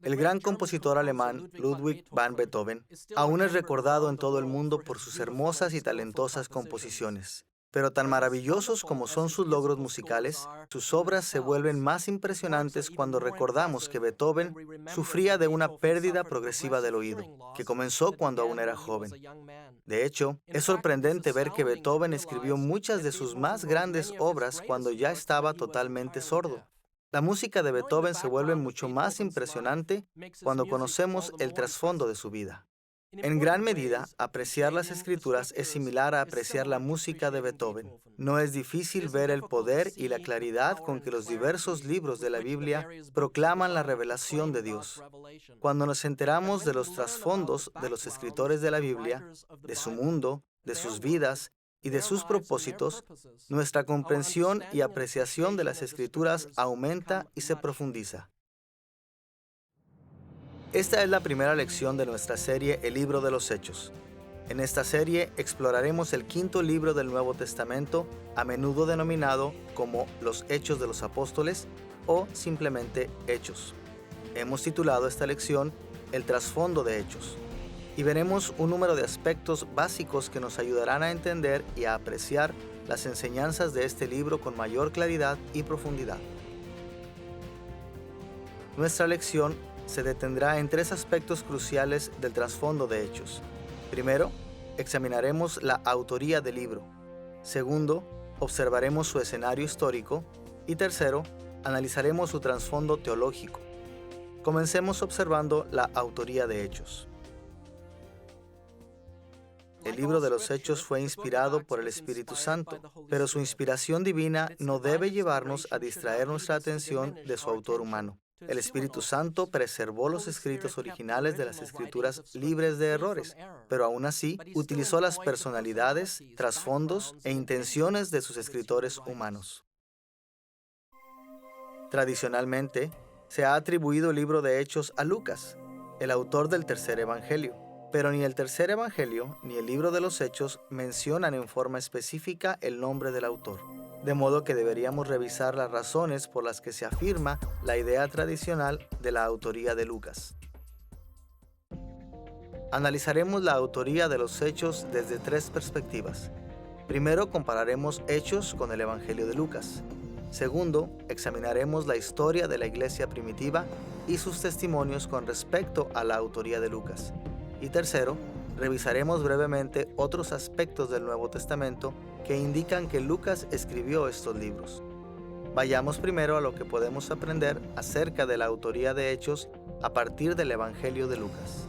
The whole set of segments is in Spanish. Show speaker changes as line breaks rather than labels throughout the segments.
El gran compositor alemán Ludwig van Beethoven aún es recordado en todo el mundo por sus hermosas y talentosas composiciones. Pero tan maravillosos como son sus logros musicales, sus obras se vuelven más impresionantes cuando recordamos que Beethoven sufría de una pérdida progresiva del oído, que comenzó cuando aún era joven. De hecho, es sorprendente ver que Beethoven escribió muchas de sus más grandes obras cuando ya estaba totalmente sordo. La música de Beethoven se vuelve mucho más impresionante cuando conocemos el trasfondo de su vida. En gran medida, apreciar las escrituras es similar a apreciar la música de Beethoven. No es difícil ver el poder y la claridad con que los diversos libros de la Biblia proclaman la revelación de Dios. Cuando nos enteramos de los trasfondos de los escritores de la Biblia, de su mundo, de sus vidas y de sus propósitos, nuestra comprensión y apreciación de las escrituras aumenta y se profundiza. Esta es la primera lección de nuestra serie El libro de los Hechos. En esta serie exploraremos el quinto libro del Nuevo Testamento, a menudo denominado como los Hechos de los Apóstoles o simplemente Hechos. Hemos titulado esta lección El trasfondo de Hechos y veremos un número de aspectos básicos que nos ayudarán a entender y a apreciar las enseñanzas de este libro con mayor claridad y profundidad. Nuestra lección se detendrá en tres aspectos cruciales del trasfondo de Hechos. Primero, examinaremos la autoría del libro. Segundo, observaremos su escenario histórico. Y tercero, analizaremos su trasfondo teológico. Comencemos observando la autoría de Hechos. El libro de los Hechos fue inspirado por el Espíritu Santo, pero su inspiración divina no debe llevarnos a distraer nuestra atención de su autor humano. El Espíritu Santo preservó los escritos originales de las Escrituras libres de errores, pero aún así utilizó las personalidades, trasfondos e intenciones de sus escritores humanos. Tradicionalmente, se ha atribuido el libro de Hechos a Lucas, el autor del tercer evangelio. Pero ni el tercer evangelio ni el libro de los Hechos mencionan en forma específica el nombre del autor. De modo que deberíamos revisar las razones por las que se afirma la idea tradicional de la autoría de Lucas. Analizaremos la autoría de los Hechos desde tres perspectivas. Primero, compararemos Hechos con el Evangelio de Lucas. Segundo, examinaremos la historia de la iglesia primitiva y sus testimonios con respecto a la autoría de Lucas. Y tercero, revisaremos brevemente otros aspectos del Nuevo Testamento que indican que Lucas escribió estos libros. Vayamos primero a lo que podemos aprender acerca de la autoría de Hechos a partir del Evangelio de Lucas.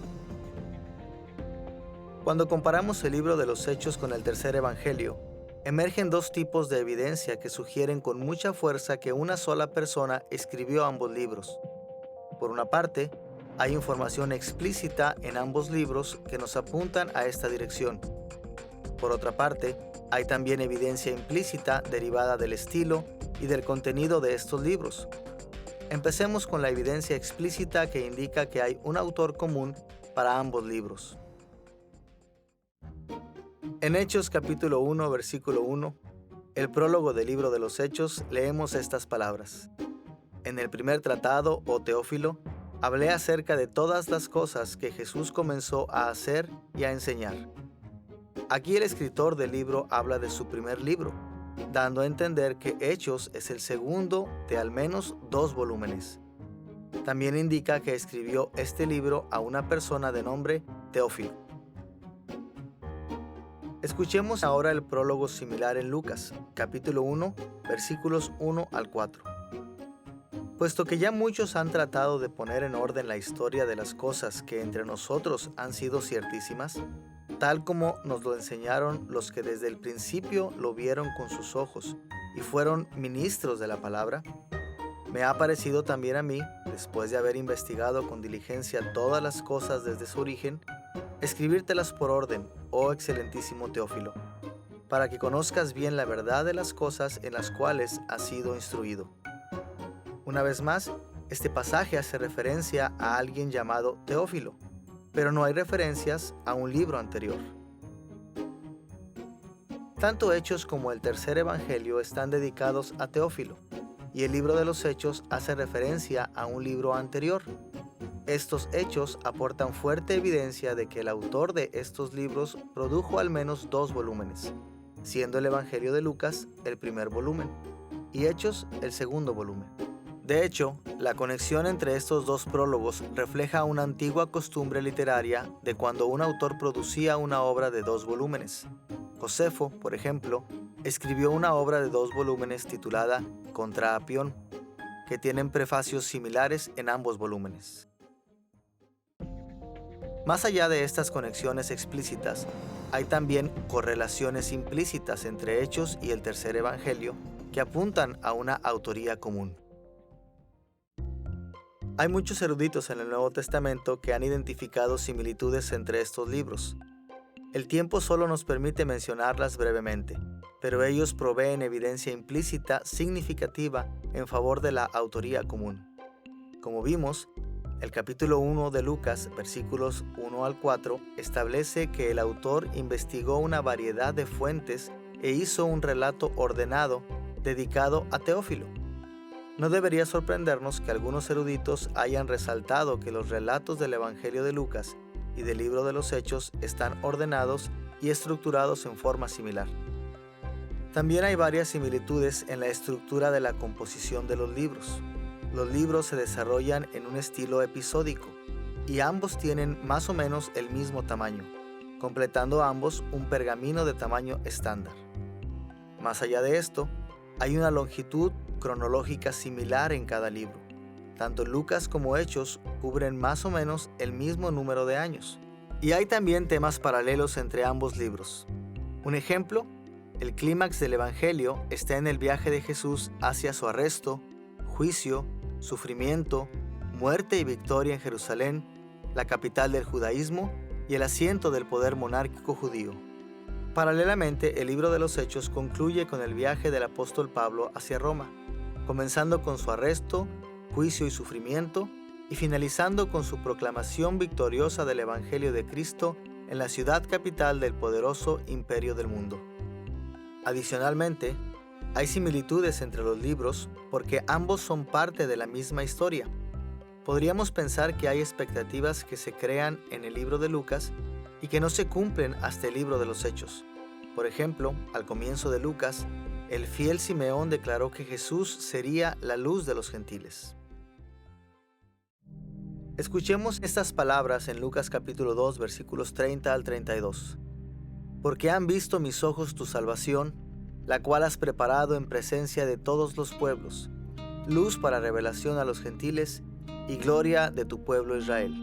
Cuando comparamos el libro de los Hechos con el tercer Evangelio, emergen dos tipos de evidencia que sugieren con mucha fuerza que una sola persona escribió ambos libros. Por una parte, hay información explícita en ambos libros que nos apuntan a esta dirección. Por otra parte, hay también evidencia implícita derivada del estilo y del contenido de estos libros. Empecemos con la evidencia explícita que indica que hay un autor común para ambos libros. En Hechos capítulo 1, versículo 1, el prólogo del libro de los Hechos, leemos estas palabras. En el primer tratado, oh Teófilo, hablé acerca de todas las cosas que Jesús comenzó a hacer y a enseñar. Aquí el escritor del libro habla de su primer libro, dando a entender que Hechos es el segundo de al menos 2 volúmenes. También indica que escribió este libro a una persona de nombre Teófilo. Escuchemos ahora el prólogo similar en Lucas, capítulo 1, versículos 1 al 4. Puesto que ya muchos han tratado de poner en orden la historia de las cosas que entre nosotros han sido ciertísimas, tal como nos lo enseñaron los que desde el principio lo vieron con sus ojos y fueron ministros de la palabra, me ha parecido también a mí, después de haber investigado con diligencia todas las cosas desde su origen, escribírtelas por orden, oh excelentísimo Teófilo, para que conozcas bien la verdad de las cosas en las cuales has sido instruido. Una vez más, este pasaje hace referencia a alguien llamado Teófilo, pero no hay referencias a un libro anterior. Tanto Hechos como el tercer Evangelio están dedicados a Teófilo, y el libro de los Hechos hace referencia a un libro anterior. Estos hechos aportan fuerte evidencia de que el autor de estos libros produjo al menos 2 volúmenes, siendo el Evangelio de Lucas el primer volumen y Hechos el segundo volumen. De hecho, la conexión entre estos 2 prólogos refleja una antigua costumbre literaria de cuando un autor producía una obra de 2 volúmenes. Josefo, por ejemplo, escribió una obra de 2 volúmenes titulada Contra Apión, que tienen prefacios similares en ambos volúmenes. Más allá de estas conexiones explícitas, hay también correlaciones implícitas entre Hechos y el tercer Evangelio que apuntan a una autoría común. Hay muchos eruditos en el Nuevo Testamento que han identificado similitudes entre estos libros. El tiempo solo nos permite mencionarlas brevemente, pero ellos proveen evidencia implícita significativa en favor de la autoría común. Como vimos, el capítulo 1 de Lucas, versículos 1 al 4, establece que el autor investigó una variedad de fuentes e hizo un relato ordenado dedicado a Teófilo. No debería sorprendernos que algunos eruditos hayan resaltado que los relatos del Evangelio de Lucas y del libro de los Hechos están ordenados y estructurados en forma similar. También hay varias similitudes en la estructura de la composición de los libros. Los libros se desarrollan en un estilo episódico y ambos tienen más o menos el mismo tamaño, completando ambos un pergamino de tamaño estándar. Más allá de esto, hay una longitud cronológica similar en cada libro. Tanto Lucas como Hechos cubren más o menos el mismo número de años. Y hay también temas paralelos entre ambos libros. Un ejemplo, el clímax del Evangelio está en el viaje de Jesús hacia su arresto, juicio, sufrimiento, muerte y victoria en Jerusalén, la capital del judaísmo y el asiento del poder monárquico judío. Paralelamente, el libro de los Hechos concluye con el viaje del apóstol Pablo hacia Roma, comenzando con su arresto, juicio y sufrimiento, y finalizando con su proclamación victoriosa del Evangelio de Cristo en la ciudad capital del poderoso imperio del mundo. Adicionalmente, hay similitudes entre los libros porque ambos son parte de la misma historia. Podríamos pensar que hay expectativas que se crean en el libro de Lucas y que no se cumplen hasta el libro de los Hechos. Por ejemplo, al comienzo de Lucas, el fiel Simeón declaró que Jesús sería la luz de los gentiles. Escuchemos estas palabras en Lucas capítulo 2, versículos 30 al 32. Porque han visto mis ojos tu salvación, la cual has preparado en presencia de todos los pueblos, luz para revelación a los gentiles y gloria de tu pueblo Israel.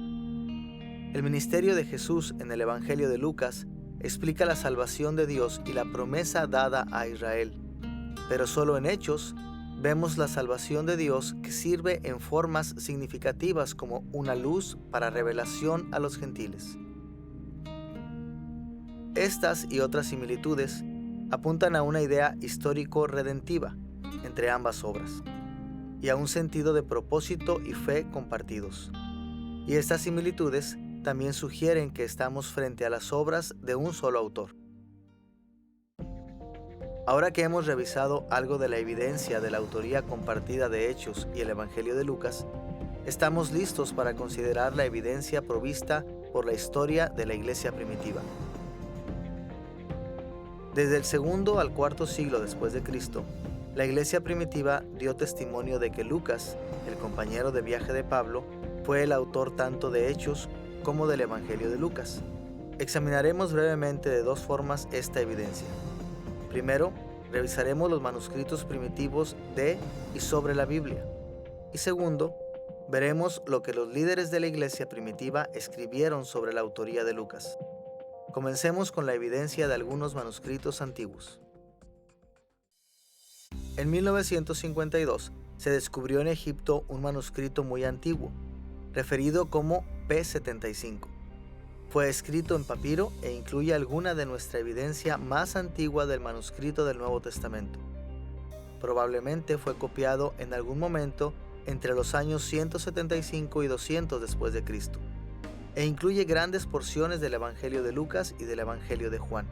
El ministerio de Jesús en el Evangelio de Lucas explica la salvación de Dios y la promesa dada a Israel, pero solo en Hechos vemos la salvación de Dios que sirve en formas significativas como una luz para revelación a los gentiles. Estas y otras similitudes apuntan a una idea histórico-redentiva entre ambas obras y a un sentido de propósito y fe compartidos. Y estas similitudes también sugieren que estamos frente a las obras de un solo autor. Ahora que hemos revisado algo de la evidencia de la autoría compartida de Hechos y el Evangelio de Lucas, estamos listos para considerar la evidencia provista por la historia de la iglesia primitiva. Desde el segundo al cuarto siglo después de Cristo, la iglesia primitiva dio testimonio de que Lucas, el compañero de viaje de Pablo, fue el autor tanto de Hechos como del Evangelio de Lucas. Examinaremos brevemente de 2 formas esta evidencia. Primero, revisaremos los manuscritos primitivos de y sobre la Biblia. Y segundo, veremos lo que los líderes de la iglesia primitiva escribieron sobre la autoría de Lucas. Comencemos con la evidencia de algunos manuscritos antiguos. En 1952 se descubrió en Egipto un manuscrito muy antiguo, referido como P75. Fue escrito en papiro e incluye alguna de nuestra evidencia más antigua del manuscrito del Nuevo Testamento. Probablemente fue copiado en algún momento entre los años 175 y 200 después de Cristo, e incluye grandes porciones del Evangelio de Lucas y del Evangelio de Juan.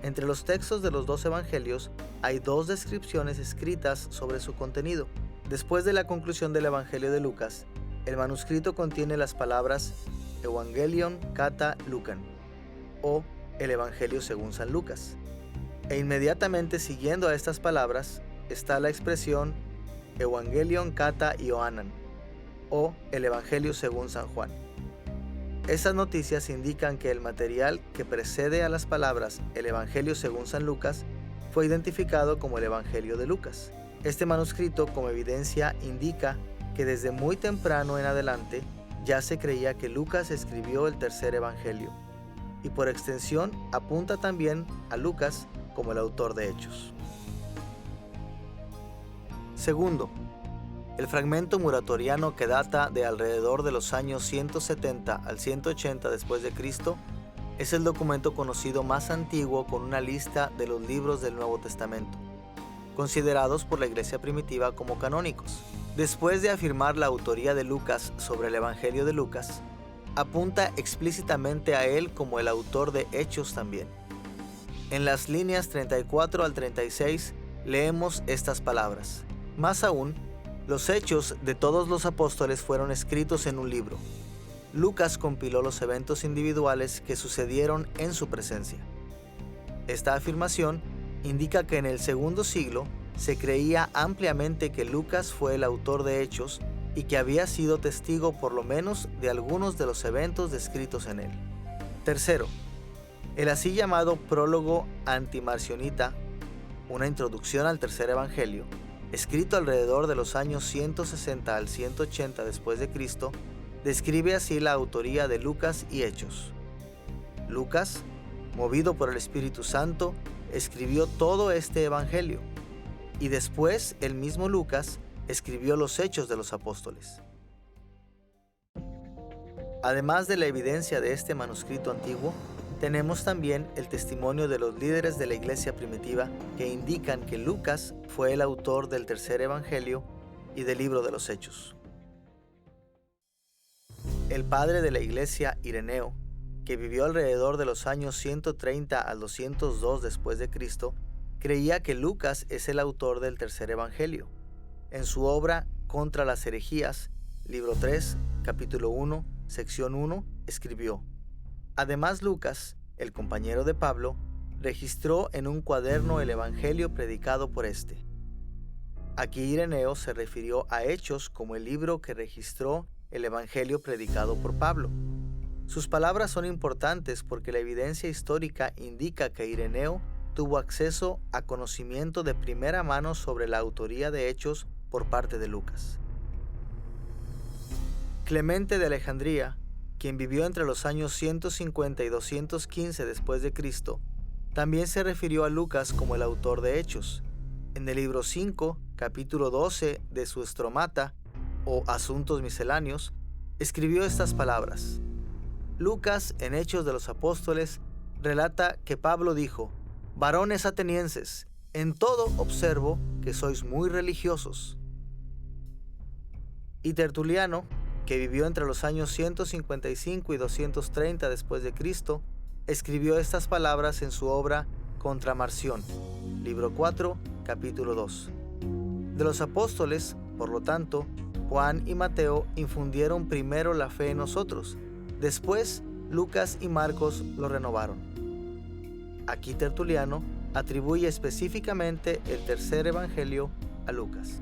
Entre los textos de los 2 evangelios hay 2 descripciones escritas sobre su contenido. Después de la conclusión del Evangelio de Lucas, El manuscrito contiene las palabras Evangelion kata Lucan o el Evangelio según San Lucas. E inmediatamente siguiendo a estas palabras está la expresión Evangelion kata Ioannan o el Evangelio según San Juan. Estas noticias indican que el material que precede a las palabras el Evangelio según San Lucas fue identificado como el Evangelio de Lucas. Este manuscrito, como evidencia, indica que desde muy temprano en adelante ya se creía que Lucas escribió el tercer Evangelio, y por extensión apunta también a Lucas como el autor de Hechos. Segundo, el fragmento muratoriano que data de alrededor de los años 170 al 180 después de Cristo es el documento conocido más antiguo con una lista de los libros del Nuevo Testamento, considerados por la Iglesia primitiva como canónicos. Después de afirmar la autoría de Lucas sobre el Evangelio de Lucas, apunta explícitamente a él como el autor de Hechos también. En las líneas 34 al 36 leemos estas palabras. Más aún, los hechos de todos los apóstoles fueron escritos en un libro. Lucas compiló los eventos individuales que sucedieron en su presencia. Esta afirmación indica que en el segundo siglo se creía ampliamente que Lucas fue el autor de Hechos y que había sido testigo por lo menos de algunos de los eventos descritos en él. Tercero, el así llamado prólogo antimarcionita, una introducción al tercer evangelio, escrito alrededor de los años 160 al 180 después de Cristo, describe así la autoría de Lucas y Hechos. Lucas, movido por el Espíritu Santo, escribió todo este evangelio, y después el mismo Lucas escribió los Hechos de los Apóstoles. Además de la evidencia de este manuscrito antiguo, tenemos también el testimonio de los líderes de la iglesia primitiva que indican que Lucas fue el autor del tercer evangelio y del libro de los Hechos. El padre de la iglesia, Ireneo, que vivió alrededor de los años 130 al 202 después de Cristo, creía que Lucas es el autor del tercer evangelio. En su obra Contra las herejías, libro 3, capítulo 1, sección 1, escribió: Además, Lucas, el compañero de Pablo, registró en un cuaderno el evangelio predicado por éste. Aquí Ireneo se refirió a Hechos como el libro que registró el evangelio predicado por Pablo. Sus palabras son importantes porque la evidencia histórica indica que Ireneo tuvo acceso a conocimiento de primera mano sobre la autoría de Hechos por parte de Lucas. Clemente de Alejandría, quien vivió entre los años 150 y 215 después de Cristo, también se refirió a Lucas como el autor de Hechos. En el libro 5, capítulo 12 de su Estromata, o Asuntos Misceláneos, escribió estas palabras. Lucas, en Hechos de los Apóstoles, relata que Pablo dijo: Varones atenienses, en todo observo que sois muy religiosos. Y Tertuliano, que vivió entre los años 155 y 230 después de Cristo, escribió estas palabras en su obra Contra Marción, libro 4, capítulo 2. De los apóstoles, por lo tanto, Juan y Mateo infundieron primero la fe en nosotros, después Lucas y Marcos lo renovaron. Aquí Tertuliano atribuye específicamente el tercer evangelio a Lucas.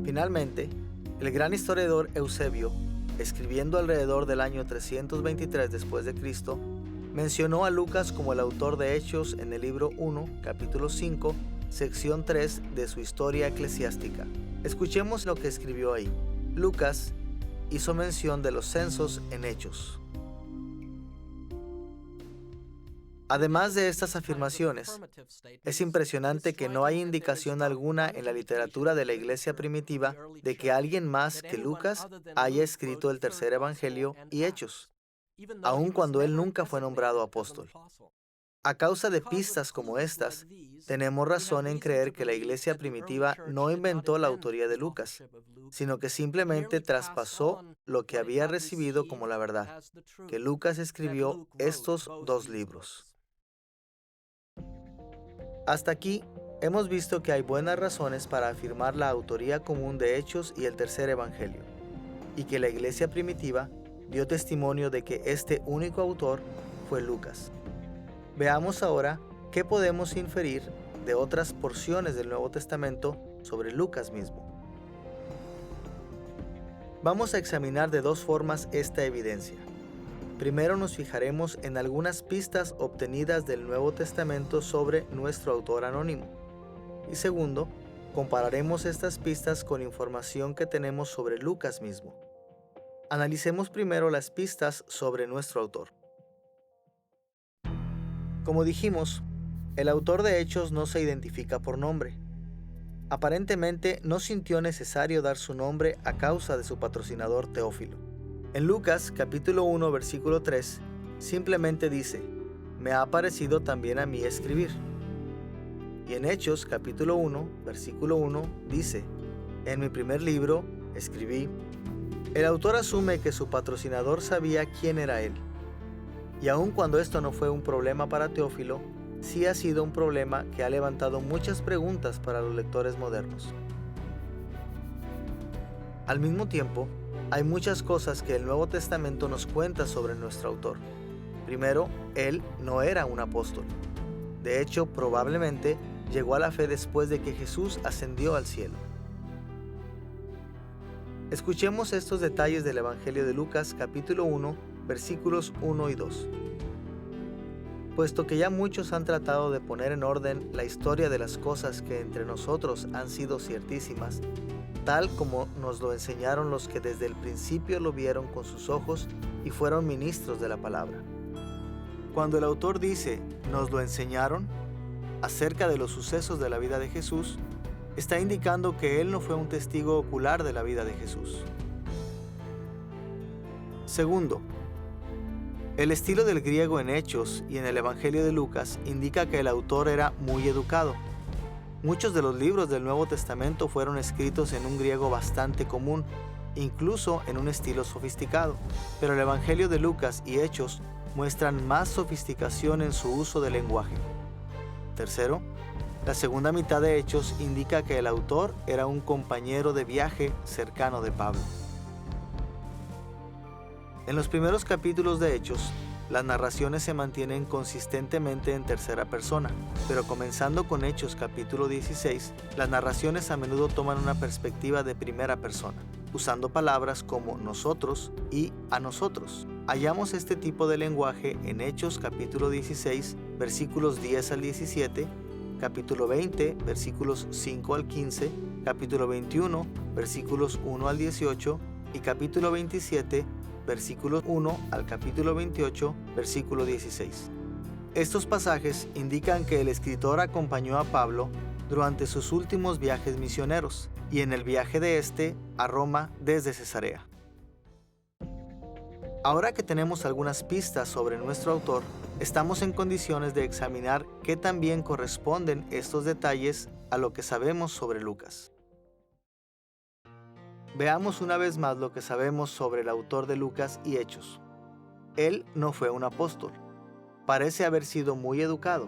Finalmente, el gran historiador Eusebio, escribiendo alrededor del año 323 después de Cristo, mencionó a Lucas como el autor de Hechos en el libro 1, capítulo 5, sección 3 de su Historia Eclesiástica. Escuchemos lo que escribió ahí. Lucas hizo mención de los censos en Hechos. Además de estas afirmaciones, es impresionante que no hay indicación alguna en la literatura de la iglesia primitiva de que alguien más que Lucas haya escrito el tercer evangelio y Hechos, aun cuando él nunca fue nombrado apóstol. A causa de pistas como estas, tenemos razón en creer que la iglesia primitiva no inventó la autoría de Lucas, sino que simplemente traspasó lo que había recibido como la verdad, que Lucas escribió estos dos libros. Hasta aquí, hemos visto que hay buenas razones para afirmar la autoría común de Hechos y el tercer evangelio. y que la iglesia primitiva dio testimonio de que este único autor fue Lucas. Veamos ahora qué podemos inferir de otras porciones del Nuevo Testamento sobre Lucas mismo. Vamos a examinar de dos formas esta evidencia. Primero nos fijaremos en algunas pistas obtenidas del Nuevo Testamento sobre nuestro autor anónimo. Y segundo, compararemos estas pistas con información que tenemos sobre Lucas mismo. Analicemos primero las pistas sobre nuestro autor. Como dijimos, el autor de Hechos no se identifica por nombre. Aparentemente no sintió necesario dar su nombre a causa de su patrocinador Teófilo. En Lucas capítulo 1 versículo 3 simplemente dice: me ha parecido también a mí escribir. Y en Hechos capítulo 1 versículo 1 dice: en mi primer libro escribí. El autor asume que su patrocinador sabía quién era él. Y aun cuando esto no fue un problema para Teófilo, sí ha sido un problema que ha levantado muchas preguntas para los lectores modernos. Al mismo tiempo, hay muchas cosas que el Nuevo Testamento nos cuenta sobre nuestro autor. Primero, él no era un apóstol. De hecho, probablemente llegó a la fe después de que Jesús ascendió al cielo. Escuchemos estos detalles del Evangelio de Lucas capítulo 1, versículos 1 y 2. Puesto que ya muchos han tratado de poner en orden la historia de las cosas que entre nosotros han sido ciertísimas, tal como nos lo enseñaron los que desde el principio lo vieron con sus ojos y fueron ministros de la palabra. Cuando el autor dice «nos lo enseñaron» acerca de los sucesos de la vida de Jesús, está indicando que él no fue un testigo ocular de la vida de Jesús. Segundo, el estilo del griego en Hechos y en el Evangelio de Lucas indica que el autor era muy educado. Muchos de los libros del Nuevo Testamento fueron escritos en un griego bastante común, incluso en un estilo sofisticado, pero el Evangelio de Lucas y Hechos muestran más sofisticación en su uso del lenguaje. Tercero, la segunda mitad de Hechos indica que el autor era un compañero de viaje cercano de Pablo. En los primeros capítulos de Hechos, las narraciones se mantienen consistentemente en tercera persona, pero comenzando con Hechos capítulo 16, las narraciones a menudo toman una perspectiva de primera persona, usando palabras como nosotros y a nosotros. Hallamos este tipo de lenguaje en Hechos capítulo 16, versículos 10 al 17, capítulo 20, versículos 5 al 15, capítulo 21, versículos 1 al 18 y capítulo 27, versículo 1 al capítulo 28, versículo 16. Estos pasajes indican que el escritor acompañó a Pablo durante sus últimos viajes misioneros y en el viaje de este a Roma desde Cesarea. Ahora que tenemos algunas pistas sobre nuestro autor, estamos en condiciones de examinar qué tan bien corresponden estos detalles a lo que sabemos sobre Lucas. Veamos una vez más lo que sabemos sobre el autor de Lucas y Hechos. Él no fue un apóstol. Parece haber sido muy educado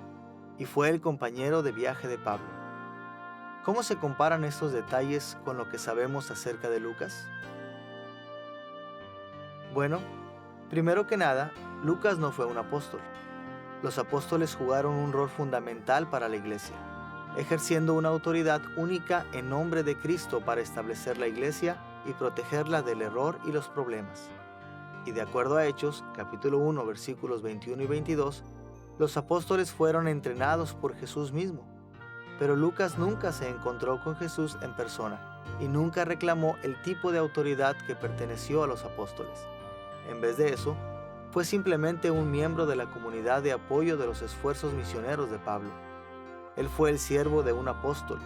y fue el compañero de viaje de Pablo. ¿Cómo se comparan estos detalles con lo que sabemos acerca de Lucas? Bueno, primero que nada, Lucas no fue un apóstol. Los apóstoles jugaron un rol fundamental para la iglesia, ejerciendo una autoridad única en nombre de Cristo para establecer la iglesia y protegerla del error y los problemas. Y de acuerdo a Hechos, capítulo 1, versículos 21 y 22, los apóstoles fueron entrenados por Jesús mismo. Pero Lucas nunca se encontró con Jesús en persona y nunca reclamó el tipo de autoridad que perteneció a los apóstoles. En vez de eso, fue simplemente un miembro de la comunidad de apoyo de los esfuerzos misioneros de Pablo. Él fue el siervo de un apóstol,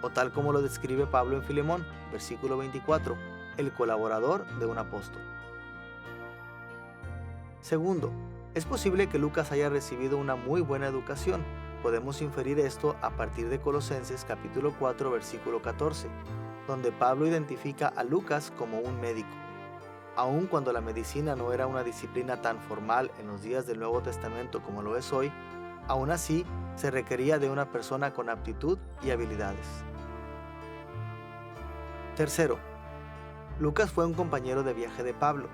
o tal como lo describe Pablo en Filemón, versículo 24, el colaborador de un apóstol. Segundo, es posible que Lucas haya recibido una muy buena educación. Podemos inferir esto a partir de Colosenses capítulo 4, versículo 14, donde Pablo identifica a Lucas como un médico. Aun cuando la medicina no era una disciplina tan formal en los días del Nuevo Testamento como lo es hoy, aún así se requería de una persona con aptitud y habilidades. Tercero, Lucas fue un compañero de viaje de Pablo.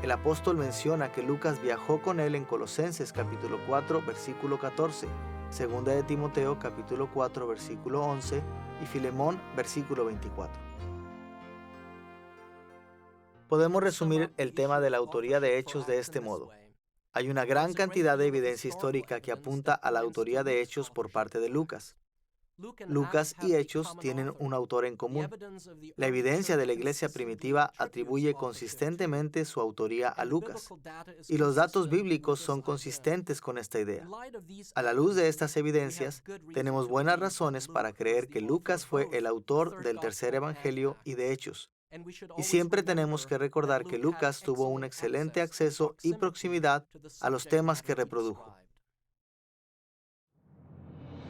El apóstol menciona que Lucas viajó con él en Colosenses capítulo 4, versículo 14, Segunda de Timoteo capítulo 4, versículo 11 y Filemón versículo 24. Podemos resumir el tema de la autoría de Hechos de este modo. Hay una gran cantidad de evidencia histórica que apunta a la autoría de Hechos por parte de Lucas. Lucas y Hechos tienen un autor en común. La evidencia de la iglesia primitiva atribuye consistentemente su autoría a Lucas, y los datos bíblicos son consistentes con esta idea. A la luz de estas evidencias, tenemos buenas razones para creer que Lucas fue el autor del tercer evangelio y de Hechos. Y siempre tenemos que recordar que Lucas tuvo un excelente acceso y proximidad a los temas que reprodujo.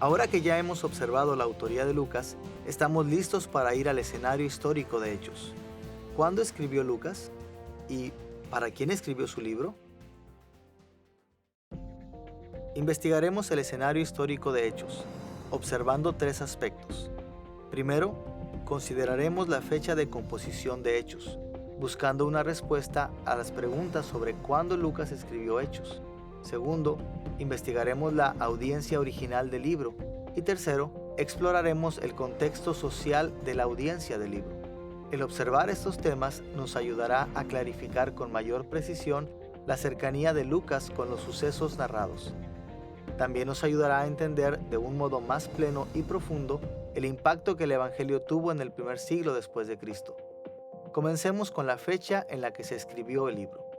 Ahora que ya hemos observado la autoría de Lucas, estamos listos para ir al escenario histórico de Hechos. ¿Cuándo escribió Lucas? ¿Y para quién escribió su libro? Investigaremos el escenario histórico de Hechos, observando tres aspectos. Primero, consideraremos la fecha de composición de Hechos, buscando una respuesta a las preguntas sobre cuándo Lucas escribió Hechos. Segundo, investigaremos la audiencia original del libro. Y tercero, exploraremos el contexto social de la audiencia del libro. El observar estos temas nos ayudará a clarificar con mayor precisión la cercanía de Lucas con los sucesos narrados. También nos ayudará a entender de un modo más pleno y profundo el impacto que el Evangelio tuvo en el primer siglo después de Cristo. Comencemos con la fecha en la que se escribió el libro.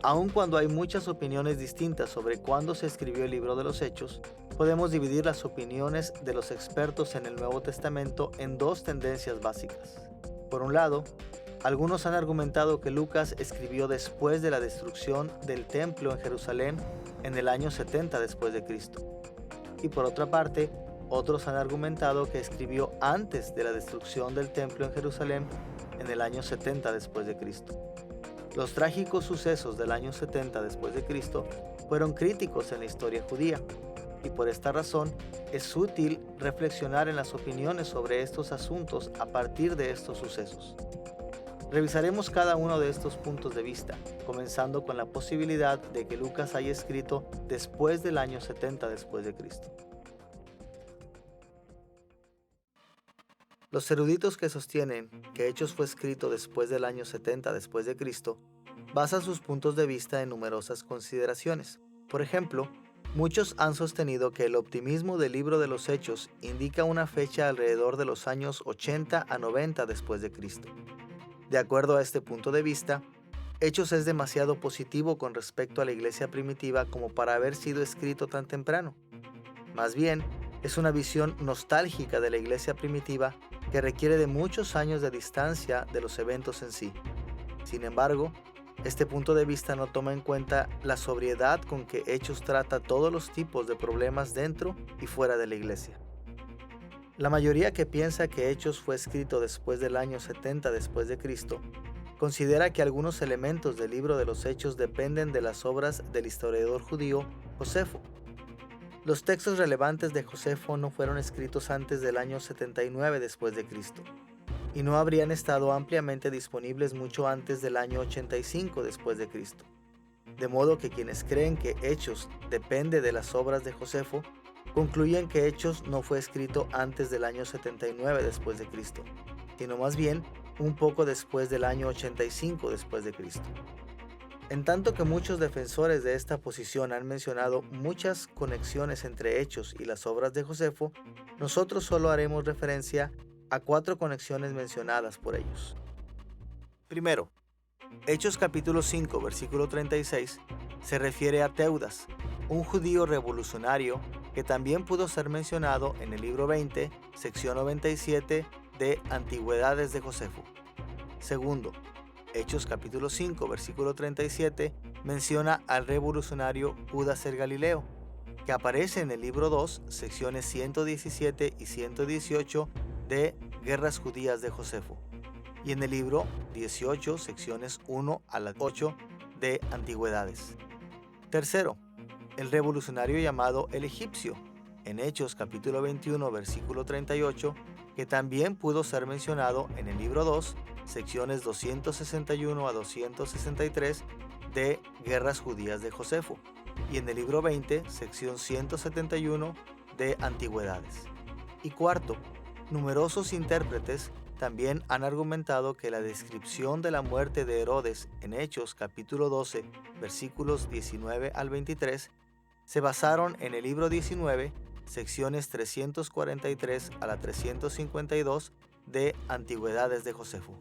Aun cuando hay muchas opiniones distintas sobre cuándo se escribió el libro de los Hechos, podemos dividir las opiniones de los expertos en el Nuevo Testamento en dos tendencias básicas. Por un lado, algunos han argumentado que Lucas escribió después de la destrucción del templo en Jerusalén en el año 70 después de Cristo. Y por otra parte, otros han argumentado que escribió antes de la destrucción del templo en Jerusalén en el año 70 después de Cristo. Los trágicos sucesos del año 70 después de Cristo fueron críticos en la historia judía, y por esta razón es útil reflexionar en las opiniones sobre estos asuntos a partir de estos sucesos. Revisaremos cada uno de estos puntos de vista, comenzando con la posibilidad de que Lucas haya escrito después del año 70 después de Cristo. Los eruditos que sostienen que Hechos fue escrito después del año 70 después de Cristo basan sus puntos de vista en numerosas consideraciones. Por ejemplo, muchos han sostenido que el optimismo del libro de los Hechos indica una fecha alrededor de los años 80 a 90 después de Cristo. De acuerdo a este punto de vista, Hechos es demasiado positivo con respecto a la iglesia primitiva como para haber sido escrito tan temprano. Más bien, es una visión nostálgica de la iglesia primitiva que requiere de muchos años de distancia de los eventos en sí. Sin embargo, este punto de vista no toma en cuenta la sobriedad con que Hechos trata todos los tipos de problemas dentro y fuera de la iglesia. La mayoría que piensa que Hechos fue escrito después del año 70 después de Cristo considera que algunos elementos del libro de los Hechos dependen de las obras del historiador judío Josefo. Los textos relevantes de Josefo no fueron escritos antes del año 79 después de Cristo y no habrían estado ampliamente disponibles mucho antes del año 85 después de Cristo. De modo que quienes creen que Hechos depende de las obras de Josefo concluyen que Hechos no fue escrito antes del año 79 después de Cristo, sino más bien un poco después del año 85 después de Cristo. En tanto que muchos defensores de esta posición han mencionado muchas conexiones entre Hechos y las obras de Josefo, nosotros solo haremos referencia a 4 conexiones mencionadas por ellos. Primero, Hechos capítulo 5, versículo 36, se refiere a Teudas, un judío revolucionario que también pudo ser mencionado en el libro 20, sección 97 de Antigüedades de Josefo. Segundo, Hechos capítulo 5, versículo 37, menciona al revolucionario Judas el Galileo, que aparece en el libro 2, secciones 117 y 118 de Guerras Judías de Josefo, y en el libro 18, secciones 1 a las 8 de Antigüedades. Tercero, el revolucionario llamado el egipcio, en Hechos capítulo 21, versículo 38, que también pudo ser mencionado en el libro 2, secciones 261 a 263 de Guerras Judías de Josefo, y en el libro 20, sección 171 de Antigüedades. Y cuarto, numerosos intérpretes también han argumentado que la descripción de la muerte de Herodes en Hechos capítulo 12, versículos 19 al 23, se basaron en el libro 19, secciones 343 a la 352 de Antigüedades de Josefo.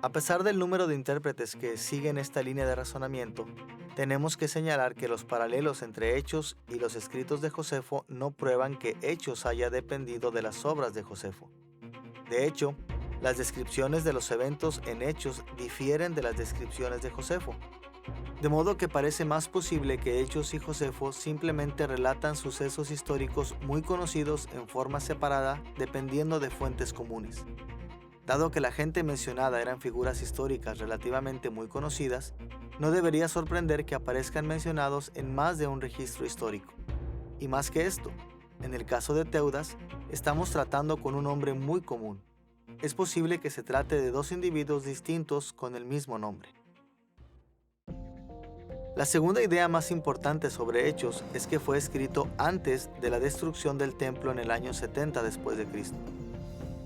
A pesar del número de intérpretes que siguen esta línea de razonamiento, tenemos que señalar que los paralelos entre Hechos y los escritos de Josefo no prueban que Hechos haya dependido de las obras de Josefo. De hecho, las descripciones de los eventos en Hechos difieren de las descripciones de Josefo, de modo que parece más posible que Hechos y Josefo simplemente relatan sucesos históricos muy conocidos en forma separada dependiendo de fuentes comunes. Dado que la gente mencionada eran figuras históricas relativamente muy conocidas, no debería sorprender que aparezcan mencionados en más de un registro histórico. Y más que esto, en el caso de Teudas, estamos tratando con un hombre muy común. Es posible que se trate de dos individuos distintos con el mismo nombre. La segunda idea más importante sobre Hechos es que fue escrito antes de la destrucción del templo en el año 70 después de Cristo.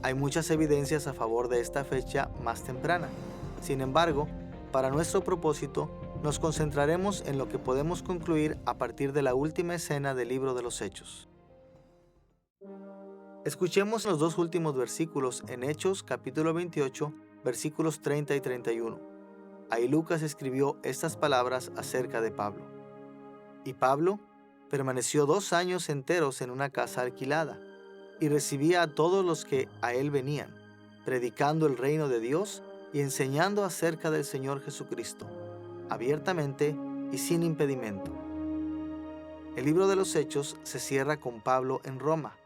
Hay muchas evidencias a favor de esta fecha más temprana. Sin embargo, para nuestro propósito, nos concentraremos en lo que podemos concluir a partir de la última escena del libro de los Hechos. Escuchemos los dos últimos versículos en Hechos capítulo 28, versículos 30 y 31. Ahí Lucas escribió estas palabras acerca de Pablo. Y Pablo permaneció 2 años enteros en una casa alquilada, y recibía a todos los que a él venían, predicando el reino de Dios y enseñando acerca del Señor Jesucristo, abiertamente y sin impedimento. El libro de los Hechos se cierra con Pablo en Roma,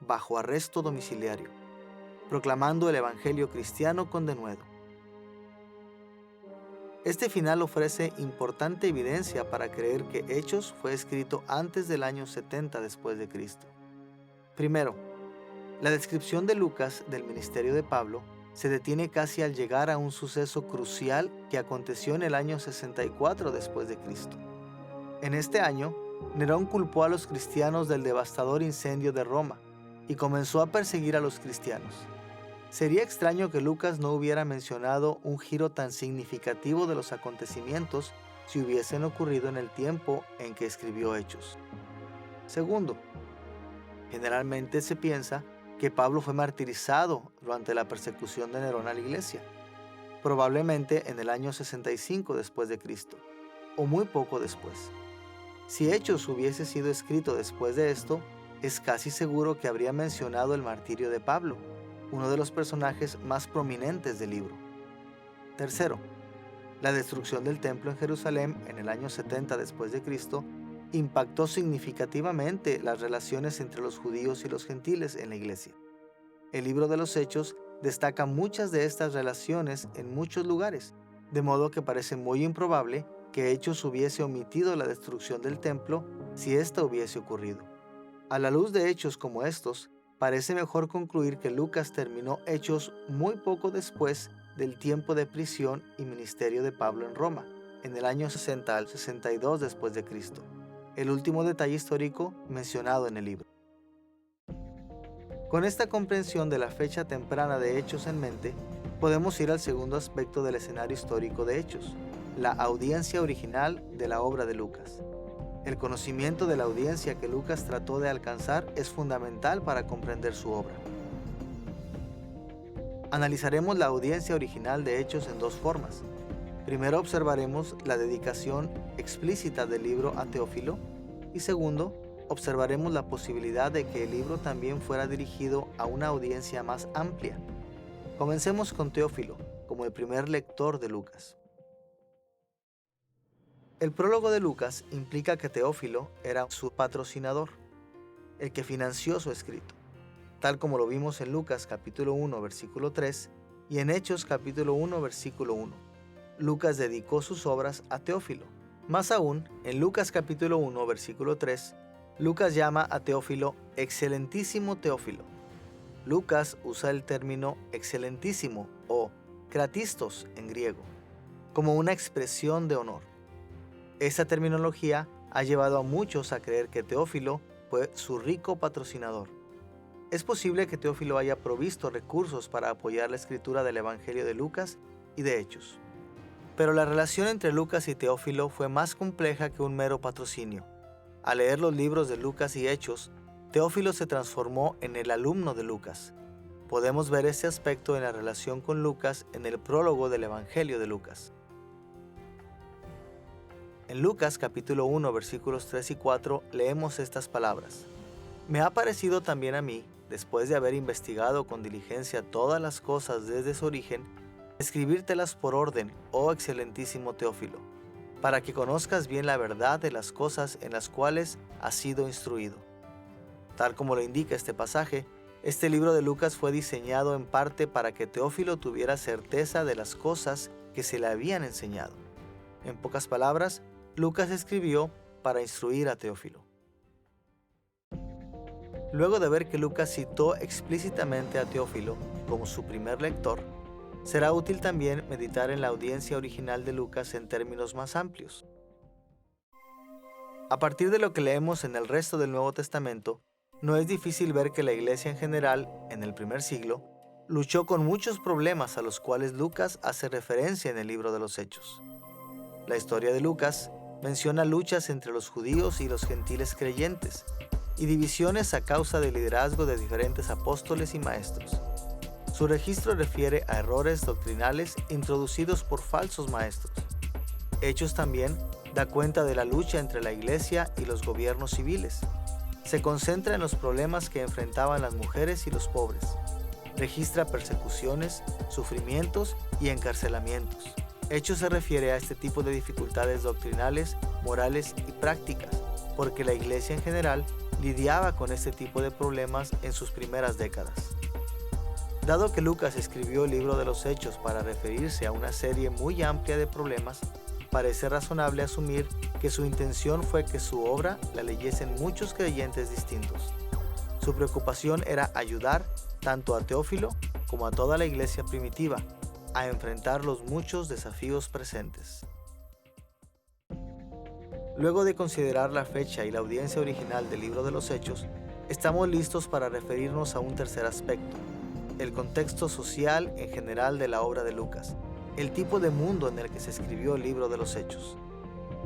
bajo arresto domiciliario, proclamando el evangelio cristiano con denuedo. Este final ofrece importante evidencia para creer que Hechos fue escrito antes del año 70 después de Cristo. Primero, la descripción de Lucas del ministerio de Pablo se detiene casi al llegar a un suceso crucial que aconteció en el año 64 después de Cristo. En este año, Nerón culpó a los cristianos del devastador incendio de Roma y comenzó a perseguir a los cristianos. Sería extraño que Lucas no hubiera mencionado un giro tan significativo de los acontecimientos si hubiesen ocurrido en el tiempo en que escribió Hechos. Segundo, generalmente se piensa que Pablo fue martirizado durante la persecución de Nerón a la iglesia, probablemente en el año 65 después de Cristo, o muy poco después. Si Hechos hubiese sido escrito después de esto, es casi seguro que habría mencionado el martirio de Pablo, uno de los personajes más prominentes del libro. Tercero, la destrucción del templo en Jerusalén en el año 70 después de Cristo impactó significativamente las relaciones entre los judíos y los gentiles en la iglesia. El libro de los Hechos destaca muchas de estas relaciones en muchos lugares, de modo que parece muy improbable que Hechos hubiese omitido la destrucción del templo si ésta hubiese ocurrido. A la luz de hechos como estos, parece mejor concluir que Lucas terminó Hechos muy poco después del tiempo de prisión y ministerio de Pablo en Roma, en el año 60 al 62 después de Cristo, el último detalle histórico mencionado en el libro. Con esta comprensión de la fecha temprana de Hechos en mente, podemos ir al segundo aspecto del escenario histórico de Hechos, la audiencia original de la obra de Lucas. El conocimiento de la audiencia que Lucas trató de alcanzar es fundamental para comprender su obra. Analizaremos la audiencia original de Hechos en dos formas. Primero observaremos la dedicación explícita del libro a Teófilo y segundo, observaremos la posibilidad de que el libro también fuera dirigido a una audiencia más amplia. Comencemos con Teófilo, como el primer lector de Lucas. El prólogo de Lucas implica que Teófilo era su patrocinador, el que financió su escrito, tal como lo vimos en Lucas capítulo 1 versículo 3 y en Hechos capítulo 1 versículo 1. Lucas dedicó sus obras a Teófilo. Más aún, en Lucas capítulo 1 versículo 3, Lucas llama a Teófilo excelentísimo Teófilo. Lucas usa el término excelentísimo o kratistos en griego, como una expresión de honor. Esta terminología ha llevado a muchos a creer que Teófilo fue su rico patrocinador. Es posible que Teófilo haya provisto recursos para apoyar la escritura del Evangelio de Lucas y de Hechos. Pero la relación entre Lucas y Teófilo fue más compleja que un mero patrocinio. Al leer los libros de Lucas y Hechos, Teófilo se transformó en el alumno de Lucas. Podemos ver este aspecto en la relación con Lucas en el prólogo del Evangelio de Lucas. En Lucas capítulo 1 versículos 3 y 4 leemos estas palabras. Me ha parecido también a mí, después de haber investigado con diligencia todas las cosas desde su origen, escribírtelas por orden, oh excelentísimo Teófilo, para que conozcas bien la verdad de las cosas en las cuales has sido instruido. Tal como lo indica este pasaje, este libro de Lucas fue diseñado en parte para que Teófilo tuviera certeza de las cosas que se le habían enseñado. En pocas palabras, Lucas escribió para instruir a Teófilo. Luego de ver que Lucas citó explícitamente a Teófilo como su primer lector, será útil también meditar en la audiencia original de Lucas en términos más amplios. A partir de lo que leemos en el resto del Nuevo Testamento, no es difícil ver que la iglesia en general, en el primer siglo, luchó con muchos problemas a los cuales Lucas hace referencia en el libro de los Hechos. La historia de Lucas menciona luchas entre los judíos y los gentiles creyentes, y divisiones a causa del liderazgo de diferentes apóstoles y maestros. Su registro refiere a errores doctrinales introducidos por falsos maestros. Hechos también da cuenta de la lucha entre la iglesia y los gobiernos civiles. Se concentra en los problemas que enfrentaban las mujeres y los pobres. Registra persecuciones, sufrimientos y encarcelamientos. Hechos se refiere a este tipo de dificultades doctrinales, morales y prácticas, porque la iglesia en general lidiaba con este tipo de problemas en sus primeras décadas. Dado que Lucas escribió el libro de los Hechos para referirse a una serie muy amplia de problemas, parece razonable asumir que su intención fue que su obra la leyesen muchos creyentes distintos. Su preocupación era ayudar tanto a Teófilo como a toda la iglesia primitiva a enfrentar los muchos desafíos presentes. Luego de considerar la fecha y la audiencia original del libro de los Hechos, estamos listos para referirnos a un tercer aspecto, el contexto social en general de la obra de Lucas, el tipo de mundo en el que se escribió el libro de los Hechos.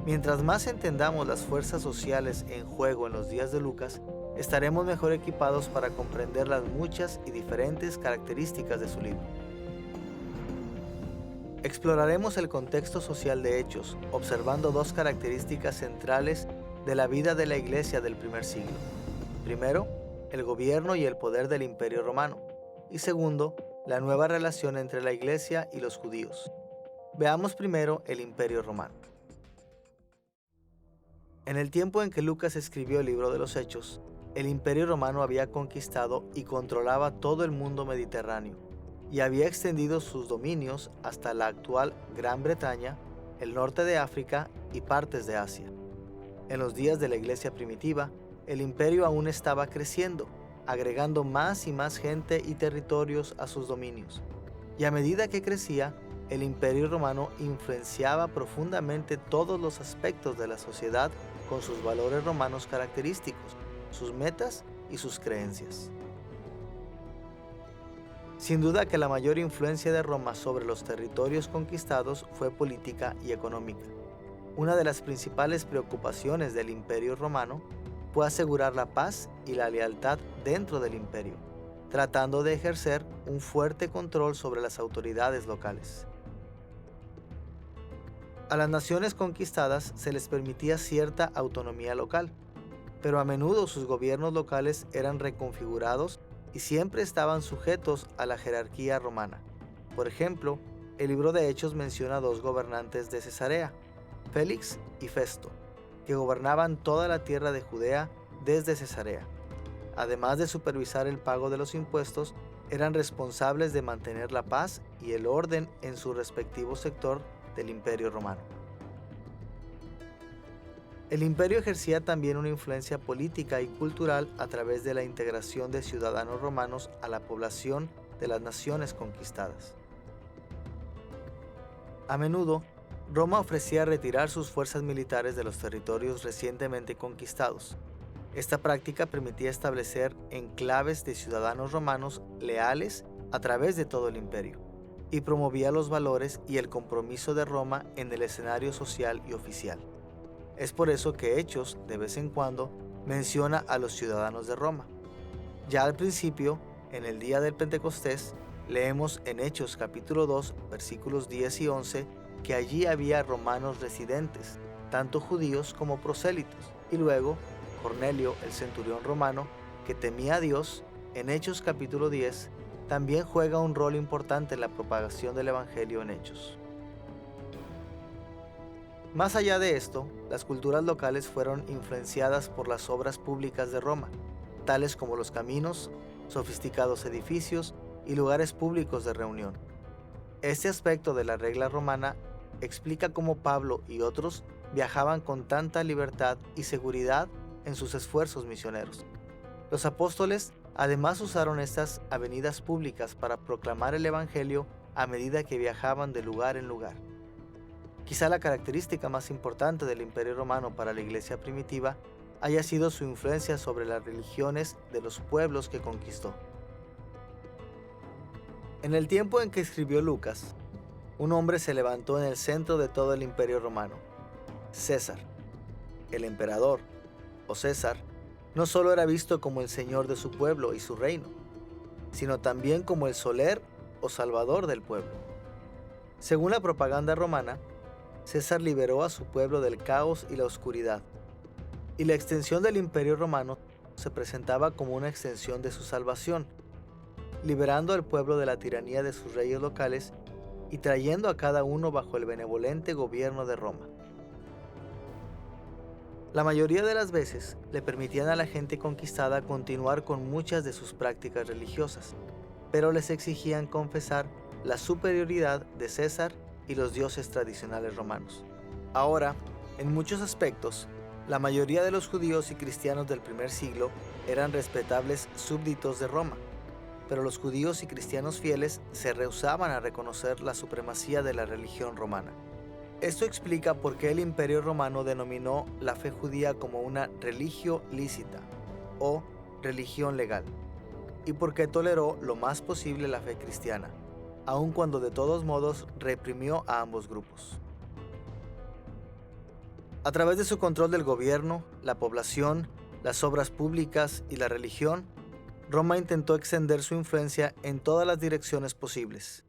Mientras más entendamos las fuerzas sociales en juego en los días de Lucas, estaremos mejor equipados para comprender las muchas y diferentes características de su libro. Exploraremos el contexto social de Hechos, observando dos características centrales de la vida de la iglesia del primer siglo. Primero, el gobierno y el poder del Imperio Romano. Y segundo, la nueva relación entre la iglesia y los judíos. Veamos primero el Imperio Romano. En el tiempo en que Lucas escribió el libro de los Hechos, el Imperio Romano había conquistado y controlaba todo el mundo mediterráneo, y había extendido sus dominios hasta la actual Gran Bretaña, el norte de África y partes de Asia. En los días de la iglesia primitiva, el imperio aún estaba creciendo, agregando más y más gente y territorios a sus dominios. Y a medida que crecía, el Imperio Romano influenciaba profundamente todos los aspectos de la sociedad con sus valores romanos característicos, sus metas y sus creencias. Sin duda que la mayor influencia de Roma sobre los territorios conquistados fue política y económica. Una de las principales preocupaciones del Imperio Romano fue asegurar la paz y la lealtad dentro del imperio, tratando de ejercer un fuerte control sobre las autoridades locales. A las naciones conquistadas se les permitía cierta autonomía local, pero a menudo sus gobiernos locales eran reconfigurados y siempre estaban sujetos a la jerarquía romana. Por ejemplo, el libro de Hechos menciona dos gobernantes de Cesarea, Félix y Festo, que gobernaban toda la tierra de Judea desde Cesarea. Además de supervisar el pago de los impuestos, eran responsables de mantener la paz y el orden en su respectivo sector del Imperio Romano. El imperio ejercía también una influencia política y cultural a través de la integración de ciudadanos romanos a la población de las naciones conquistadas. A menudo, Roma ofrecía retirar sus fuerzas militares de los territorios recientemente conquistados. Esta práctica permitía establecer enclaves de ciudadanos romanos leales a través de todo el imperio, y promovía los valores y el compromiso de Roma en el escenario social y oficial. Es por eso que Hechos, de vez en cuando, menciona a los ciudadanos de Roma. Ya al principio, en el día del Pentecostés, leemos en Hechos capítulo 2, versículos 10 y 11, que allí había romanos residentes, tanto judíos como prosélitos. Y luego, Cornelio, el centurión romano, que temía a Dios, en Hechos capítulo 10, también juega un rol importante en la propagación del Evangelio en Hechos. Más allá de esto, las culturas locales fueron influenciadas por las obras públicas de Roma, tales como los caminos, sofisticados edificios y lugares públicos de reunión. Este aspecto de la regla romana explica cómo Pablo y otros viajaban con tanta libertad y seguridad en sus esfuerzos misioneros. Los apóstoles además usaron estas avenidas públicas para proclamar el Evangelio a medida que viajaban de lugar en lugar. Quizá la característica más importante del Imperio Romano para la Iglesia primitiva haya sido su influencia sobre las religiones de los pueblos que conquistó. En el tiempo en que escribió Lucas, un hombre se levantó en el centro de todo el Imperio Romano, César. El emperador, o César, no solo era visto como el señor de su pueblo y su reino, sino también como el soler o salvador del pueblo. Según la propaganda romana, César liberó a su pueblo del caos y la oscuridad, y la extensión del Imperio Romano se presentaba como una extensión de su salvación, liberando al pueblo de la tiranía de sus reyes locales y trayendo a cada uno bajo el benevolente gobierno de Roma. La mayoría de las veces le permitían a la gente conquistada continuar con muchas de sus prácticas religiosas, pero les exigían confesar la superioridad de César y los dioses tradicionales romanos. Ahora, en muchos aspectos, la mayoría de los judíos y cristianos del primer siglo eran respetables súbditos de Roma, pero los judíos y cristianos fieles se rehusaban a reconocer la supremacía de la religión romana. Esto explica por qué el Imperio Romano denominó la fe judía como una religio lícita o religión legal, y por qué toleró lo más posible la fe cristiana, aun cuando de todos modos reprimió a ambos grupos. A través de su control del gobierno, la población, las obras públicas y la religión, Roma intentó extender su influencia en todas las direcciones posibles.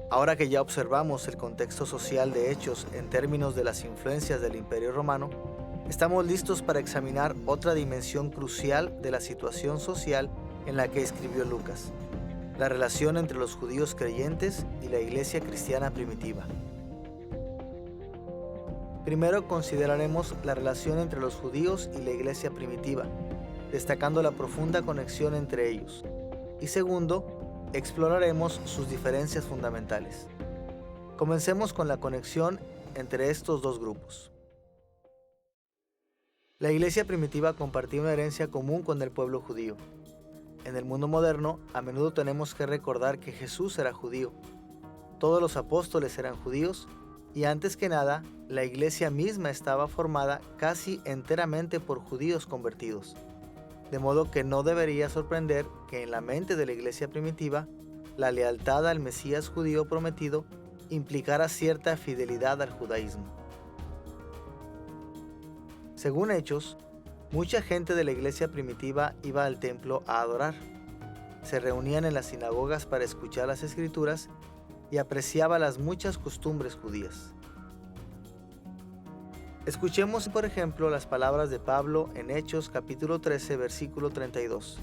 Ahora que ya observamos el contexto social de Hechos en términos de las influencias del Imperio Romano, estamos listos para examinar otra dimensión crucial de la situación social en la que escribió Lucas: la relación entre los judíos creyentes y la iglesia cristiana primitiva. Primero consideraremos la relación entre los judíos y la iglesia primitiva, destacando la profunda conexión entre ellos. Y segundo, exploraremos sus diferencias fundamentales. Comencemos con la conexión entre estos dos grupos. La iglesia primitiva compartía una herencia común con el pueblo judío. En el mundo moderno, a menudo tenemos que recordar que Jesús era judío. Todos los apóstoles eran judíos y antes que nada, la iglesia misma estaba formada casi enteramente por judíos convertidos. De modo que no debería sorprender que en la mente de la iglesia primitiva, la lealtad al Mesías judío prometido implicara cierta fidelidad al judaísmo. Según Hechos, mucha gente de la iglesia primitiva iba al templo a adorar. Se reunían en las sinagogas para escuchar las escrituras y apreciaba las muchas costumbres judías. Escuchemos, por ejemplo, las palabras de Pablo en Hechos capítulo 13, versículo 32.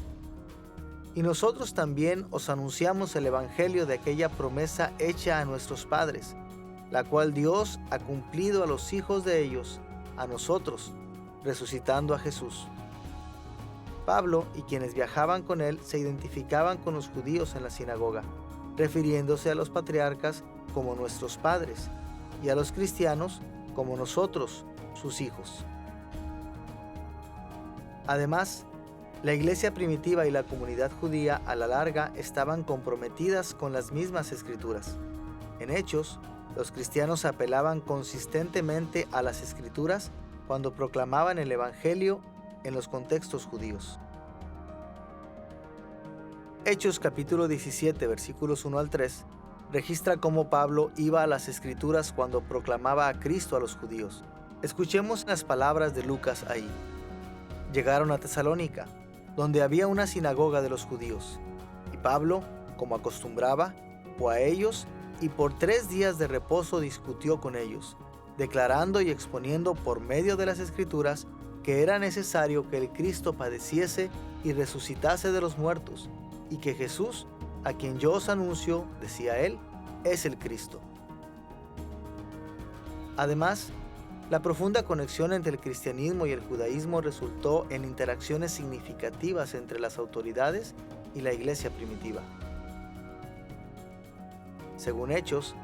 Y nosotros también os anunciamos el evangelio de aquella promesa hecha a nuestros padres, la cual Dios ha cumplido a los hijos de ellos, a nosotros, resucitando a Jesús. Pablo y quienes viajaban con él se identificaban con los judíos en la sinagoga, refiriéndose a los patriarcas como nuestros padres y a los cristianos como nosotros, sus hijos. Además, la iglesia primitiva y la comunidad judía a la larga estaban comprometidas con las mismas escrituras. En Hechos, los cristianos apelaban consistentemente a las escrituras cuando proclamaban el evangelio en los contextos judíos. Hechos capítulo 17, versículos 1 al 3, registra cómo Pablo iba a las escrituras cuando proclamaba a Cristo a los judíos. Escuchemos las palabras de Lucas ahí. Llegaron a Tesalónica, donde había una sinagoga de los judíos, y Pablo, como acostumbraba, fue a ellos y por 3 días de reposo discutió con ellos, declarando y exponiendo por medio de las escrituras que era necesario que el Cristo padeciese y resucitase de los muertos, y que Jesús, a quien yo os anuncio, decía él, es el Cristo. Además, la profunda conexión entre el cristianismo y el judaísmo resultó en interacciones significativas entre las autoridades y la iglesia primitiva. Según Hechos,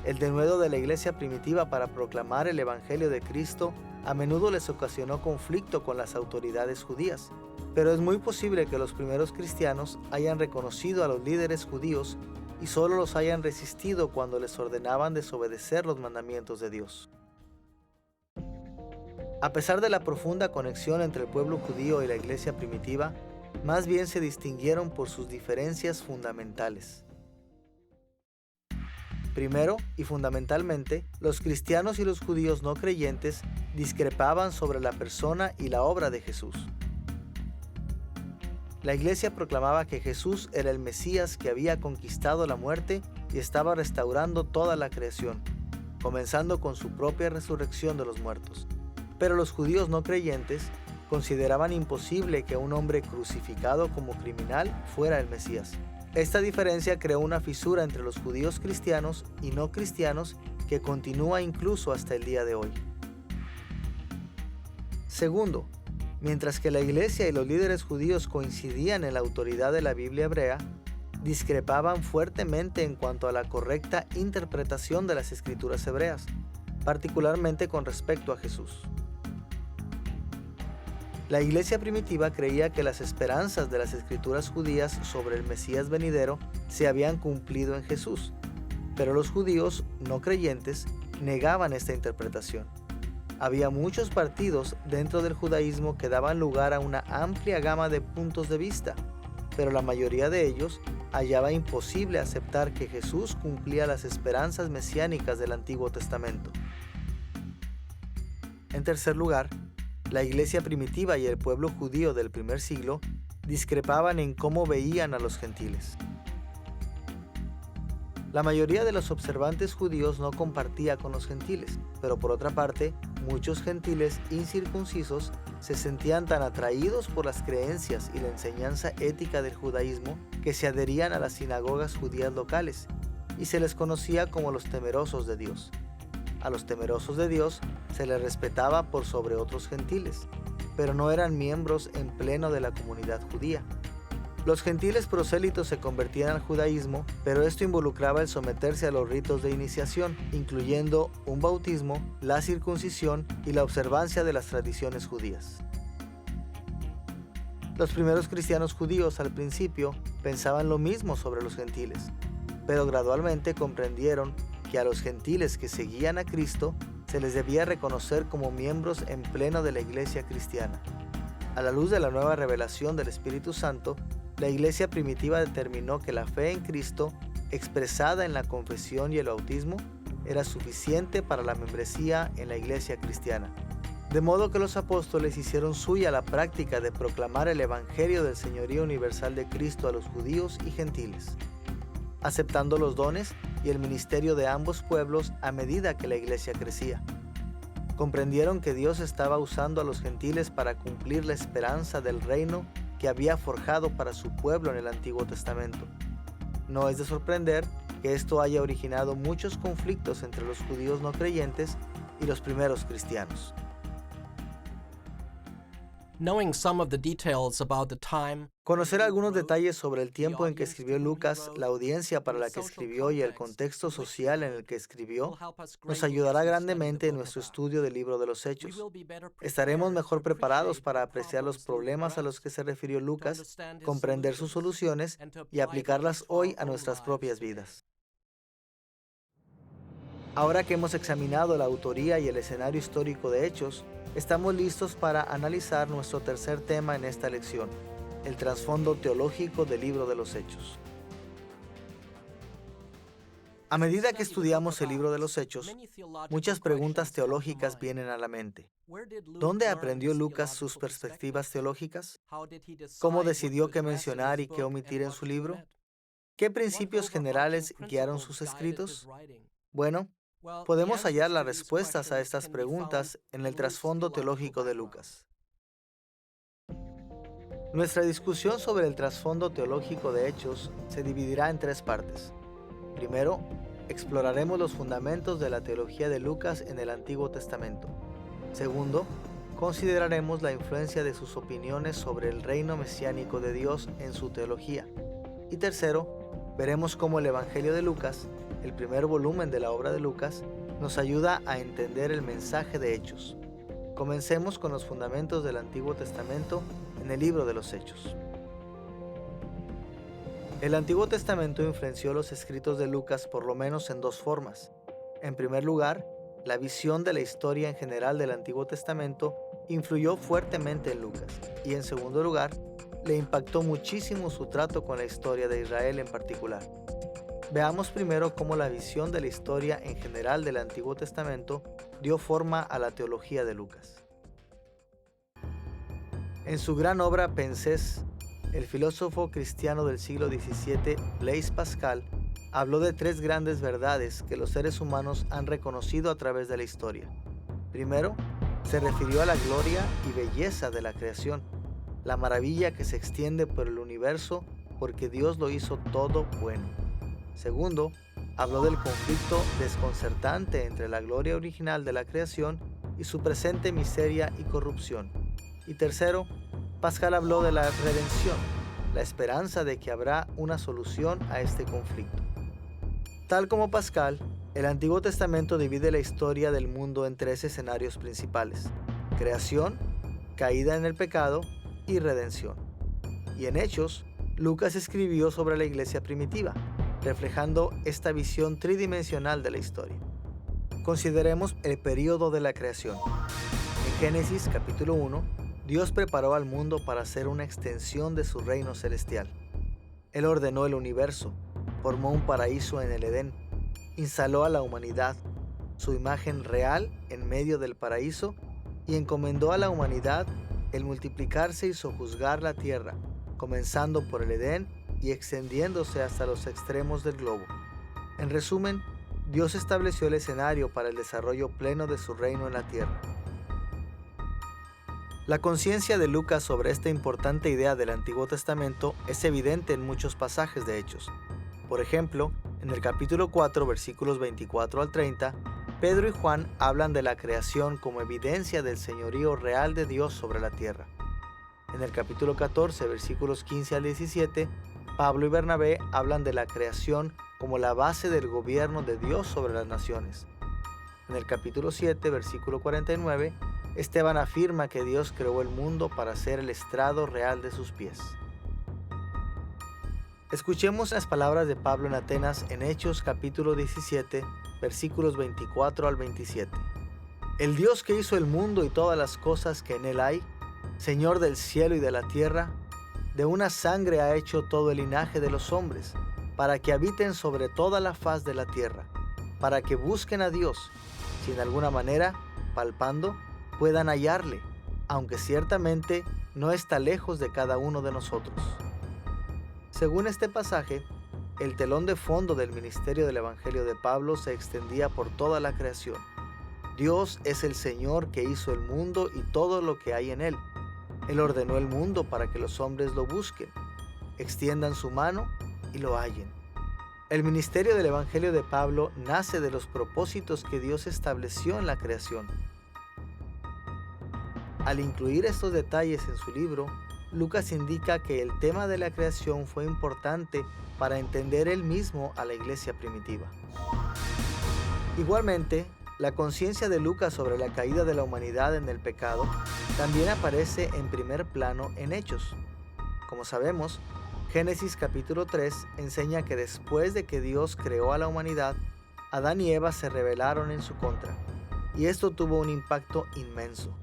el denuedo de la iglesia primitiva para proclamar el evangelio de Cristo a menudo les ocasionó conflicto con las autoridades judías, pero es muy posible que los primeros cristianos hayan reconocido a los líderes judíos y solo los hayan resistido cuando les ordenaban desobedecer los mandamientos de Dios. A pesar de la profunda conexión entre el pueblo judío y la iglesia primitiva, más bien se distinguieron por sus diferencias fundamentales. Primero y fundamentalmente, los cristianos y los judíos no creyentes discrepaban sobre la persona y la obra de Jesús. La iglesia proclamaba que Jesús era el Mesías que había conquistado la muerte y estaba restaurando toda la creación, comenzando con su propia resurrección de los muertos. Pero los judíos no creyentes consideraban imposible que un hombre crucificado como criminal fuera el Mesías. Esta diferencia creó una fisura entre los judíos cristianos y no cristianos que continúa incluso hasta el día de hoy. Segundo, mientras que la iglesia y los líderes judíos coincidían en la autoridad de la Biblia hebrea, discrepaban fuertemente en cuanto a la correcta interpretación de las escrituras hebreas, particularmente con respecto a Jesús. La iglesia primitiva creía que las esperanzas de las escrituras judías sobre el Mesías venidero se habían cumplido en Jesús, pero los judíos no creyentes negaban esta interpretación. Había muchos partidos dentro del judaísmo que daban lugar a una amplia gama de puntos de vista, pero la mayoría de ellos hallaba imposible aceptar que Jesús cumplía las esperanzas mesiánicas del Antiguo Testamento. En tercer lugar, la iglesia primitiva y el pueblo judío del primer siglo discrepaban en cómo veían a los gentiles. La mayoría de los observantes judíos no compartía con los gentiles, pero por otra parte, muchos gentiles incircuncisos se sentían tan atraídos por las creencias y la enseñanza ética del judaísmo que se adherían a las sinagogas judías locales y se les conocía como los temerosos de Dios. A los temerosos de Dios se les respetaba por sobre otros gentiles, pero no eran miembros en pleno de la comunidad judía. Los gentiles prosélitos se convertían al judaísmo, pero esto involucraba el someterse a los ritos de iniciación, incluyendo un bautismo, la circuncisión y la observancia de las tradiciones judías. Los primeros cristianos judíos al principio pensaban lo mismo sobre los gentiles, pero gradualmente comprendieron que a los gentiles que seguían a Cristo se les debía reconocer como miembros en pleno de la iglesia cristiana. A la luz de la nueva revelación del Espíritu Santo, la iglesia primitiva determinó que la fe en Cristo, expresada en la confesión y el bautismo, era suficiente para la membresía en la iglesia cristiana. De modo que los apóstoles hicieron suya la práctica de proclamar el evangelio del señorío universal de Cristo a los judíos y gentiles, aceptando los dones y el ministerio de ambos pueblos a medida que la iglesia crecía. Comprendieron que Dios estaba usando a los gentiles para cumplir la esperanza del reino que había forjado para su pueblo en el Antiguo Testamento. No es de sorprender que esto haya originado muchos conflictos entre los judíos no creyentes y los primeros cristianos. Conocer algunos detalles sobre el tiempo en que escribió Lucas, la audiencia para la que escribió y el contexto social en el que escribió nos ayudará grandemente en nuestro estudio del libro de los Hechos. Estaremos mejor preparados para apreciar los problemas a los que se refirió Lucas, comprender sus soluciones y aplicarlas hoy a nuestras propias vidas. Ahora que hemos examinado la autoría y el escenario histórico de Hechos, estamos listos para analizar nuestro tercer tema en esta lección, el trasfondo teológico del libro de los Hechos. A medida que estudiamos el libro de los Hechos, muchas preguntas teológicas vienen a la mente. ¿Dónde aprendió Lucas sus perspectivas teológicas? ¿Cómo decidió qué mencionar y qué omitir en su libro? ¿Qué principios generales guiaron sus escritos? Bueno, podemos hallar las respuestas a estas preguntas en el trasfondo teológico de Lucas. Nuestra discusión sobre el trasfondo teológico de Hechos se dividirá en tres partes. Primero, exploraremos los fundamentos de la teología de Lucas en el Antiguo Testamento. Segundo, consideraremos la influencia de sus opiniones sobre el reino mesiánico de Dios en su teología. Y tercero, veremos cómo el Evangelio de Lucas, el primer volumen de la obra de Lucas, nos ayuda a entender el mensaje de Hechos. Comencemos con los fundamentos del Antiguo Testamento en el libro de los Hechos. El Antiguo Testamento influenció los escritos de Lucas por lo menos en dos formas. En primer lugar, la visión de la historia en general del Antiguo Testamento influyó fuertemente en Lucas. Y en segundo lugar, le impactó muchísimo su trato con la historia de Israel en particular. Veamos primero cómo la visión de la historia en general del Antiguo Testamento dio forma a la teología de Lucas. En su gran obra Pensées, el filósofo cristiano del siglo XVII, Blaise Pascal, habló de tres grandes verdades que los seres humanos han reconocido a través de la historia. Primero, se refirió a la gloria y belleza de la creación, la maravilla que se extiende por el universo porque Dios lo hizo todo bueno. Segundo, habló del conflicto desconcertante entre la gloria original de la creación y su presente miseria y corrupción. Y tercero, Pascal habló de la redención, la esperanza de que habrá una solución a este conflicto. Tal como Pascal, el Antiguo Testamento divide la historia del mundo en tres escenarios principales: creación, caída en el pecado y redención. Y en Hechos, Lucas escribió sobre la iglesia primitiva, reflejando esta visión tridimensional de la historia. Consideremos el período de la creación. En Génesis capítulo 1, Dios preparó al mundo para ser una extensión de su reino celestial. Él ordenó el universo, formó un paraíso en el Edén, instaló a la humanidad, su imagen real en medio del paraíso, y encomendó a la humanidad el multiplicarse y sojuzgar la tierra, comenzando por el Edén y extendiéndose hasta los extremos del globo. En resumen, Dios estableció el escenario para el desarrollo pleno de su reino en la tierra. La conciencia de Lucas sobre esta importante idea del Antiguo Testamento es evidente en muchos pasajes de Hechos. Por ejemplo, en el capítulo 4, versículos 24 al 30, Pedro y Juan hablan de la creación como evidencia del señorío real de Dios sobre la tierra. En el capítulo 14, versículos 15 al 17, Pablo y Bernabé hablan de la creación como la base del gobierno de Dios sobre las naciones. En el capítulo 7, versículo 49, Esteban afirma que Dios creó el mundo para ser el estrado real de sus pies. Escuchemos las palabras de Pablo en Atenas en Hechos capítulo 17, versículos 24 al 27. El Dios que hizo el mundo y todas las cosas que en él hay, Señor del cielo y de la tierra, de una sangre ha hecho todo el linaje de los hombres, para que habiten sobre toda la faz de la tierra, para que busquen a Dios, si en alguna manera, palpando, puedan hallarle, aunque ciertamente no está lejos de cada uno de nosotros. Según este pasaje, el telón de fondo del ministerio del Evangelio de Pablo se extendía por toda la creación. Dios es el Señor que hizo el mundo y todo lo que hay en él. Él ordenó el mundo para que los hombres lo busquen, extiendan su mano y lo hallen. El ministerio del Evangelio de Pablo nace de los propósitos que Dios estableció en la creación. Al incluir estos detalles en su libro, Lucas indica que el tema de la creación fue importante para entender él mismo a la iglesia primitiva. Igualmente, la conciencia de Lucas sobre la caída de la humanidad en el pecado también aparece en primer plano en Hechos. Como sabemos, Génesis capítulo 3 enseña que después de que Dios creó a la humanidad, Adán y Eva se rebelaron en su contra, y esto tuvo un impacto inmenso.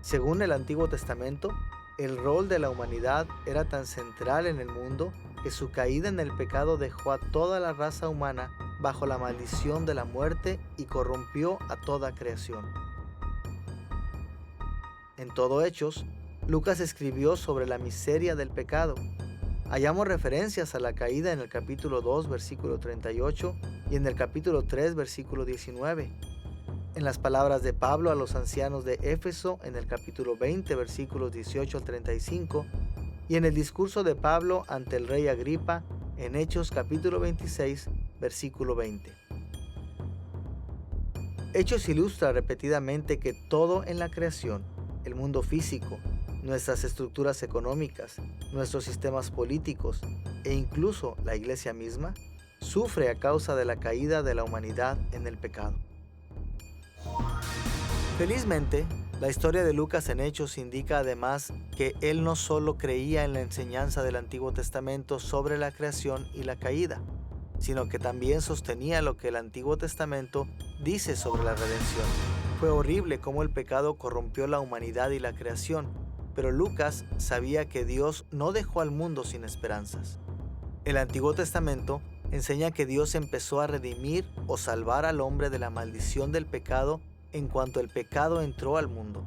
Según el Antiguo Testamento, el rol de la humanidad era tan central en el mundo que su caída en el pecado dejó a toda la raza humana bajo la maldición de la muerte y corrompió a toda creación. En todo Hechos, Lucas escribió sobre la miseria del pecado. Hallamos referencias a la caída en el capítulo 2, versículo 38 y en el capítulo 3, versículo 19. En las palabras de Pablo a los ancianos de Éfeso en el capítulo 20, versículos 18 al 35, y en el discurso de Pablo ante el rey Agripa en Hechos capítulo 26, versículo 20. Hechos ilustra repetidamente que todo en la creación, el mundo físico, nuestras estructuras económicas, nuestros sistemas políticos e incluso la iglesia misma, sufre a causa de la caída de la humanidad en el pecado. Felizmente, la historia de Lucas en Hechos indica además que él no solo creía en la enseñanza del Antiguo Testamento sobre la creación y la caída, sino que también sostenía lo que el Antiguo Testamento dice sobre la redención. Fue horrible cómo el pecado corrompió la humanidad y la creación, pero Lucas sabía que Dios no dejó al mundo sin esperanzas. El Antiguo Testamento enseña que Dios empezó a redimir o salvar al hombre de la maldición del pecado en cuanto el pecado entró al mundo.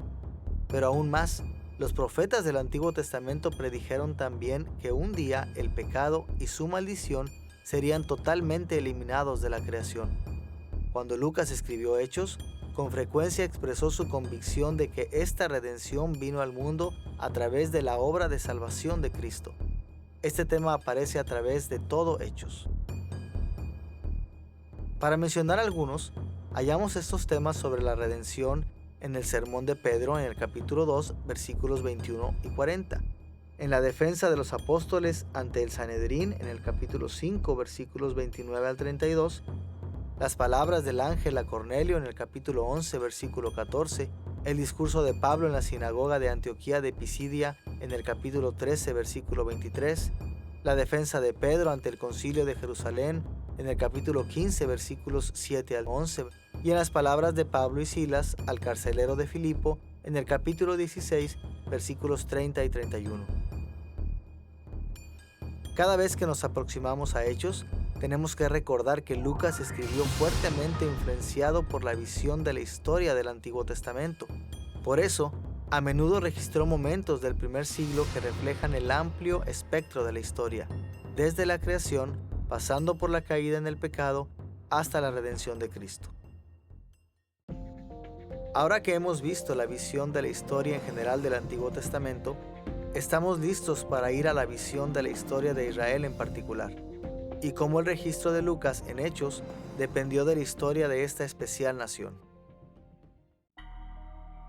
Pero aún más, los profetas del Antiguo Testamento predijeron también que un día el pecado y su maldición serían totalmente eliminados de la creación. Cuando Lucas escribió Hechos, con frecuencia expresó su convicción de que esta redención vino al mundo a través de la obra de salvación de Cristo. Este tema aparece a través de todo Hechos. Para mencionar algunos, hallamos estos temas sobre la redención en el Sermón de Pedro en el capítulo 2, versículos 21 y 40, en la defensa de los apóstoles ante el Sanedrín en el capítulo 5, versículos 29 al 32, las palabras del ángel a Cornelio en el capítulo 11, versículo 14, el discurso de Pablo en la sinagoga de Antioquía de Pisidia en el capítulo 13, versículo 23, la defensa de Pedro ante el concilio de Jerusalén en el capítulo 15, versículos 7 al 11, y en las palabras de Pablo y Silas al carcelero de Filipo en el capítulo 16, versículos 30 y 31. Cada vez que nos aproximamos a Hechos, tenemos que recordar que Lucas escribió fuertemente influenciado por la visión de la historia del Antiguo Testamento. Por eso, a menudo registró momentos del primer siglo que reflejan el amplio espectro de la historia, desde la creación, pasando por la caída en el pecado, hasta la redención de Cristo. Ahora que hemos visto la visión de la historia en general del Antiguo Testamento, estamos listos para ir a la visión de la historia de Israel en particular, y cómo el registro de Lucas en Hechos dependió de la historia de esta especial nación.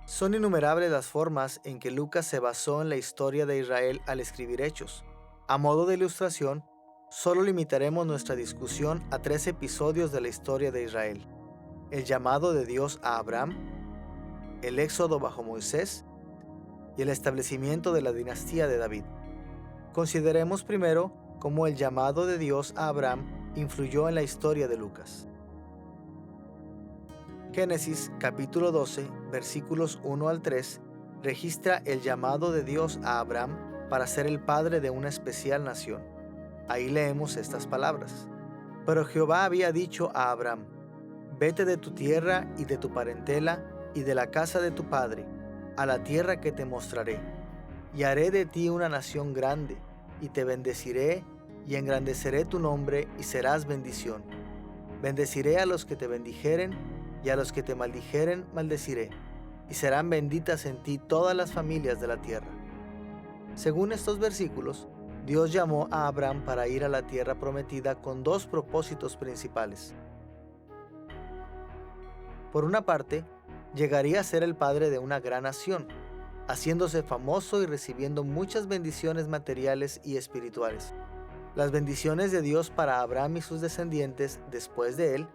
Son innumerables las formas en que Lucas se basó en la historia de Israel al escribir Hechos. A modo de ilustración, solo limitaremos nuestra discusión a 3 episodios de la historia de Israel: el llamado de Dios a Abraham, el éxodo bajo Moisés y el establecimiento de la dinastía de David. Consideremos primero cómo el llamado de Dios a Abraham influyó en la historia de Lucas. Génesis capítulo 12, versículos 1 al 3, registra el llamado de Dios a Abraham para ser el padre de una especial nación. Ahí leemos estas palabras: Pero Jehová había dicho a Abraham: Vete de tu tierra y de tu parentela y de la casa de tu padre, a la tierra que te mostraré, y haré de ti una nación grande, y te bendeciré, y engrandeceré tu nombre, y serás bendición. Bendeciré a los que te bendijeren, y a los que te maldijeren maldeciré, y serán benditas en ti todas las familias de la tierra. Según estos versículos, Dios llamó a Abraham para ir a la tierra prometida con 2 propósitos principales. Por una parte, llegaría a ser el padre de una gran nación, haciéndose famoso y recibiendo muchas bendiciones materiales y espirituales. Las bendiciones de Dios para Abraham y sus descendientes después de él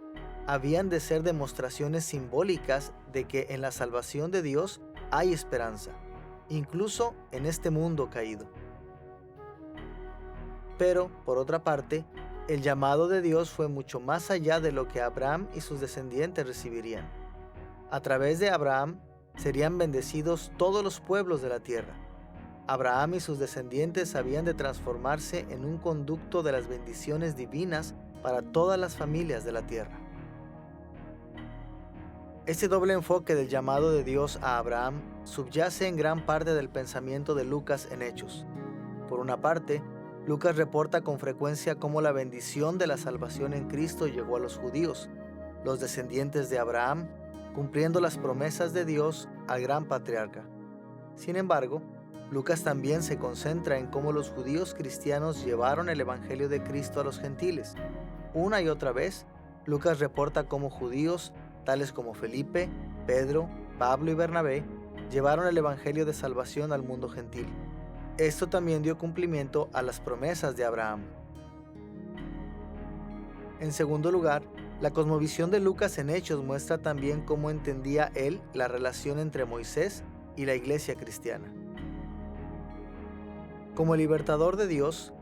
habían de ser demostraciones simbólicas de que en la salvación de Dios hay esperanza, incluso en este mundo caído. Pero, por otra parte, el llamado de Dios fue mucho más allá de lo que Abraham y sus descendientes recibirían. A través de Abraham serían bendecidos todos los pueblos de la tierra. Abraham y sus descendientes habían de transformarse en un conducto de las bendiciones divinas para todas las familias de la tierra. Este doble enfoque del llamado de Dios a Abraham subyace en gran parte del pensamiento de Lucas en Hechos. Por una parte, Lucas reporta con frecuencia cómo la bendición de la salvación en Cristo llegó a los judíos, los descendientes de Abraham, cumpliendo las promesas de Dios al gran patriarca. Sin embargo, Lucas también se concentra en cómo los judíos cristianos llevaron el evangelio de Cristo a los gentiles. Una y otra vez, Lucas reporta cómo judíos, tales como Felipe, Pedro, Pablo y Bernabé, llevaron el evangelio de salvación al mundo gentil. Esto también dio cumplimiento a las promesas de Abraham. En segundo lugar, la cosmovisión de Lucas en Hechos muestra también cómo entendía él la relación entre Moisés y la iglesia cristiana. Como libertador de Dios,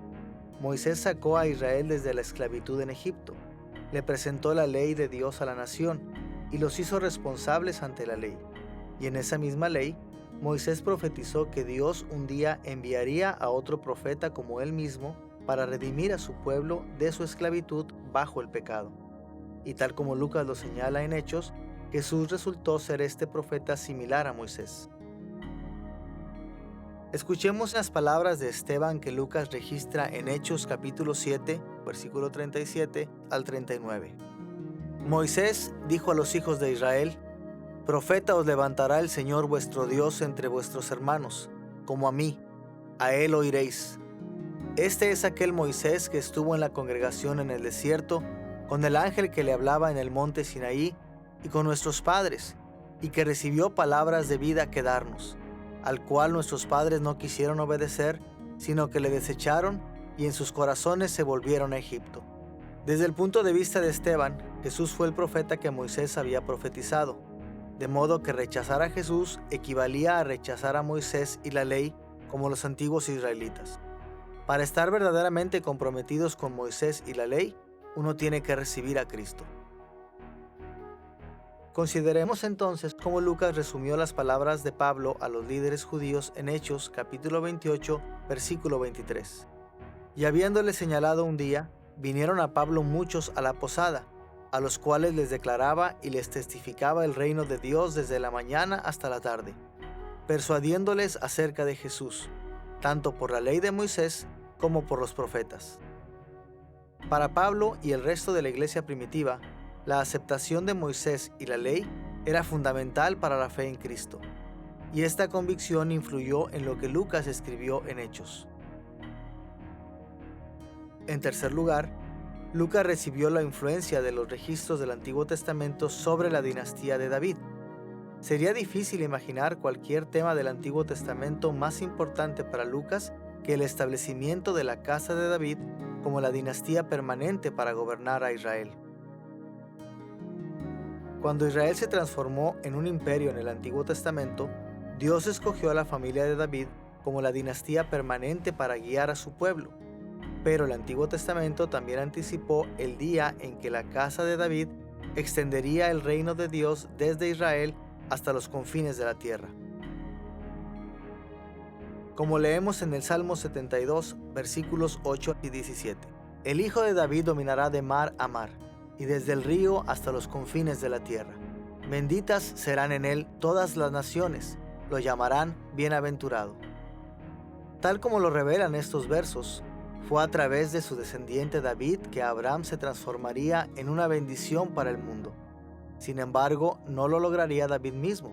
Moisés sacó a Israel desde la esclavitud en Egipto, le presentó la ley de Dios a la nación y los hizo responsables ante la ley. Y en esa misma ley, Moisés profetizó que Dios un día enviaría a otro profeta como él mismo para redimir a su pueblo de su esclavitud bajo el pecado. Y tal como Lucas lo señala en Hechos, Jesús resultó ser este profeta similar a Moisés. Escuchemos las palabras de Esteban que Lucas registra en Hechos capítulo 7, versículo 37 al 39. Moisés dijo a los hijos de Israel: Profeta os levantará el Señor vuestro Dios entre vuestros hermanos, como a mí, a él oiréis. Este es aquel Moisés que estuvo en la congregación en el desierto, con el ángel que le hablaba en el monte Sinaí, y con nuestros padres, y que recibió palabras de vida que darnos, al cual nuestros padres no quisieron obedecer, sino que le desecharon, y en sus corazones se volvieron a Egipto. Desde el punto de vista de Esteban, Jesús fue el profeta que Moisés había profetizado, de modo que rechazar a Jesús equivalía a rechazar a Moisés y la ley como los antiguos israelitas. Para estar verdaderamente comprometidos con Moisés y la ley, uno tiene que recibir a Cristo. Consideremos entonces cómo Lucas resumió las palabras de Pablo a los líderes judíos en Hechos capítulo 28, versículo 23. Y habiéndole señalado un día, vinieron a Pablo muchos a la posada, a los cuales les declaraba y les testificaba el reino de Dios desde la mañana hasta la tarde, persuadiéndoles acerca de Jesús, tanto por la ley de Moisés como por los profetas. Para Pablo y el resto de la iglesia primitiva, la aceptación de Moisés y la ley era fundamental para la fe en Cristo, y esta convicción influyó en lo que Lucas escribió en Hechos. En tercer lugar, Lucas recibió la influencia de los registros del Antiguo Testamento sobre la dinastía de David. Sería difícil imaginar cualquier tema del Antiguo Testamento más importante para Lucas que el establecimiento de la casa de David como la dinastía permanente para gobernar a Israel. Cuando Israel se transformó en un imperio en el Antiguo Testamento, Dios escogió a la familia de David como la dinastía permanente para guiar a su pueblo. Pero el Antiguo Testamento también anticipó el día en que la casa de David extendería el reino de Dios desde Israel hasta los confines de la tierra. Como leemos en el Salmo 72, versículos 8 y 17. El Hijo de David dominará de mar a mar, y desde el río hasta los confines de la tierra. Benditas serán en él todas las naciones, lo llamarán bienaventurado. Tal como lo revelan estos versos, fue a través de su descendiente David que Abraham se transformaría en una bendición para el mundo. Sin embargo, no lo lograría David mismo,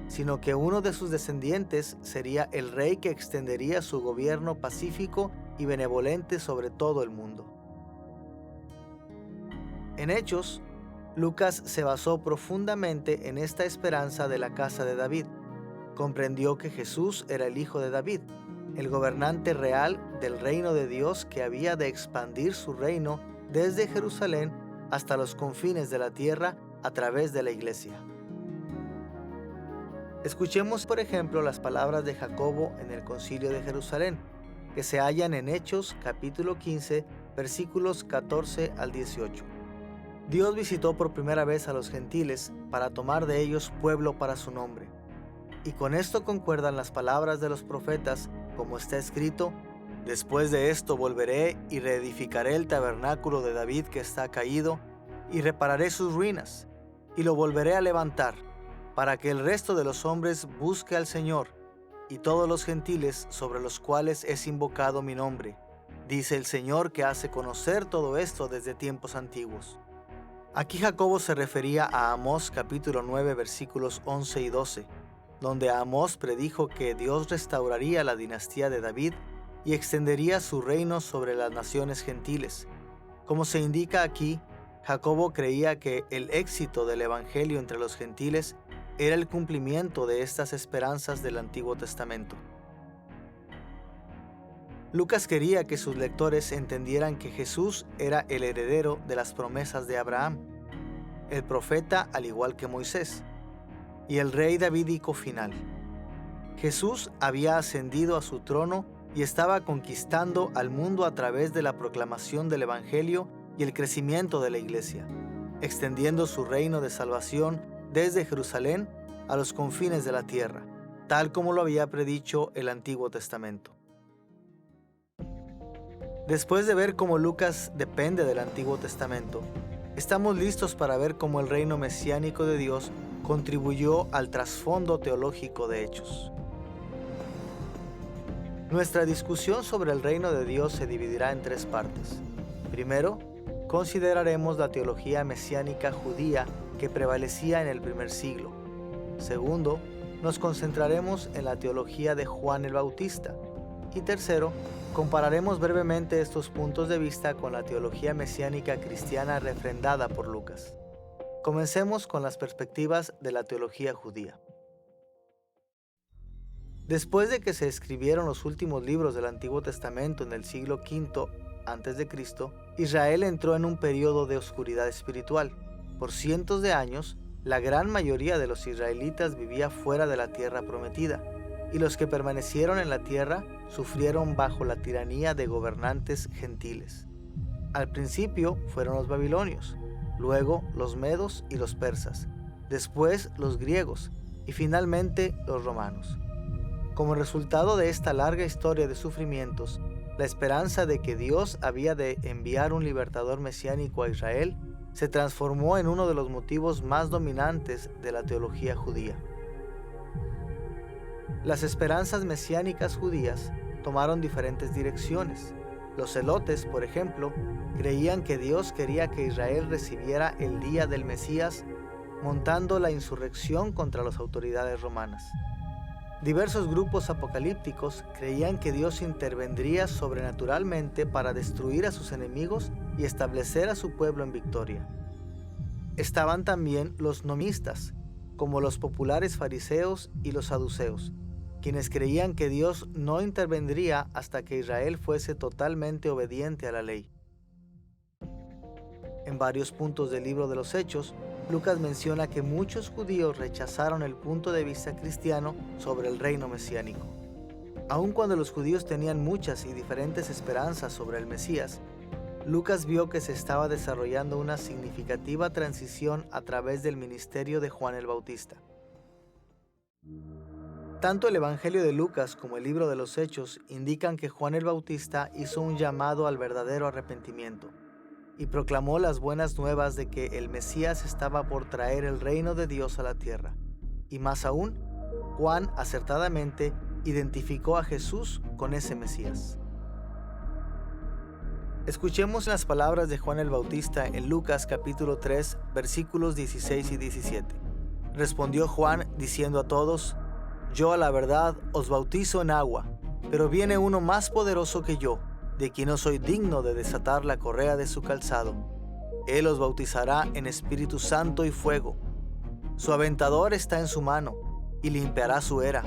sino que uno de sus descendientes sería el rey que extendería su gobierno pacífico y benevolente sobre todo el mundo. En Hechos, Lucas se basó profundamente en esta esperanza de la casa de David. comprendió que Jesús era el Hijo de David, el gobernante real del reino de Dios que había de expandir su reino desde Jerusalén hasta los confines de la tierra a través de la iglesia. Escuchemos, por ejemplo, las palabras de Jacobo en el Concilio de Jerusalén, que se hallan en Hechos capítulo 15, versículos 14 al 18. Dios visitó por primera vez a los gentiles para tomar de ellos pueblo para su nombre. Y con esto concuerdan las palabras de los profetas, como está escrito: después de esto volveré y reedificaré el tabernáculo de David que está caído, y repararé sus ruinas, y lo volveré a levantar, para que el resto de los hombres busque al Señor, y todos los gentiles sobre los cuales es invocado mi nombre. Dice el Señor, que hace conocer todo esto desde tiempos antiguos. Aquí Jacobo se refería a Amós capítulo 9 versículos 11 y 12, donde Amós predijo que Dios restauraría la dinastía de David y extendería su reino sobre las naciones gentiles. Como se indica aquí, Jacobo creía que el éxito del evangelio entre los gentiles era el cumplimiento de estas esperanzas del Antiguo Testamento. Lucas quería que sus lectores entendieran que Jesús era el heredero de las promesas de Abraham, el profeta al igual que Moisés, y el rey davídico final. Jesús había ascendido a su trono y estaba conquistando al mundo a través de la proclamación del Evangelio y el crecimiento de la Iglesia, extendiendo su reino de salvación desde Jerusalén a los confines de la tierra, tal como lo había predicho el Antiguo Testamento. Después de ver cómo Lucas depende del Antiguo Testamento, estamos listos para ver cómo el reino mesiánico de Dios contribuyó al trasfondo teológico de Hechos. Nuestra discusión sobre el reino de Dios se dividirá en tres partes. Primero, consideraremos la teología mesiánica judía que prevalecía en el primer siglo. Segundo, nos concentraremos en la teología de Juan el Bautista. Y tercero, compararemos brevemente estos puntos de vista con la teología mesiánica cristiana refrendada por Lucas. Comencemos con las perspectivas de la teología judía. Después de que se escribieron los últimos libros del Antiguo Testamento en el siglo V a.C., Israel entró en un periodo de oscuridad espiritual. Por cientos de años, la gran mayoría de los israelitas vivía fuera de la tierra prometida, y los que permanecieron en la tierra sufrieron bajo la tiranía de gobernantes gentiles. Al principio fueron los babilonios, luego los medos y los persas, después los griegos y finalmente los romanos. Como resultado de esta larga historia de sufrimientos, la esperanza de que Dios había de enviar un libertador mesiánico a Israel se transformó en uno de los motivos más dominantes de la teología judía. Las esperanzas mesiánicas judías tomaron diferentes direcciones. Los celotes, por ejemplo, creían que Dios quería que Israel recibiera el día del Mesías, montando la insurrección contra las autoridades romanas. Diversos grupos apocalípticos creían que Dios intervendría sobrenaturalmente para destruir a sus enemigos y establecer a su pueblo en victoria. Estaban también los nomistas, como los populares fariseos y los saduceos, quienes creían que Dios no intervendría hasta que Israel fuese totalmente obediente a la ley. En varios puntos del libro de los Hechos, Lucas menciona que muchos judíos rechazaron el punto de vista cristiano sobre el reino mesiánico. Aun cuando los judíos tenían muchas y diferentes esperanzas sobre el Mesías, Lucas vio que se estaba desarrollando una significativa transición a través del ministerio de Juan el Bautista. Tanto el Evangelio de Lucas como el libro de los Hechos indican que Juan el Bautista hizo un llamado al verdadero arrepentimiento y proclamó las buenas nuevas de que el Mesías estaba por traer el reino de Dios a la tierra. Y más aún, Juan acertadamente identificó a Jesús con ese Mesías. Escuchemos las palabras de Juan el Bautista en Lucas capítulo 3, versículos 16 y 17. Respondió Juan diciendo a todos: Yo a la verdad os bautizo en agua, pero viene uno más poderoso que yo, de quien no soy digno de desatar la correa de su calzado. Él os bautizará en Espíritu Santo y fuego. Su aventador está en su mano, y limpiará su era,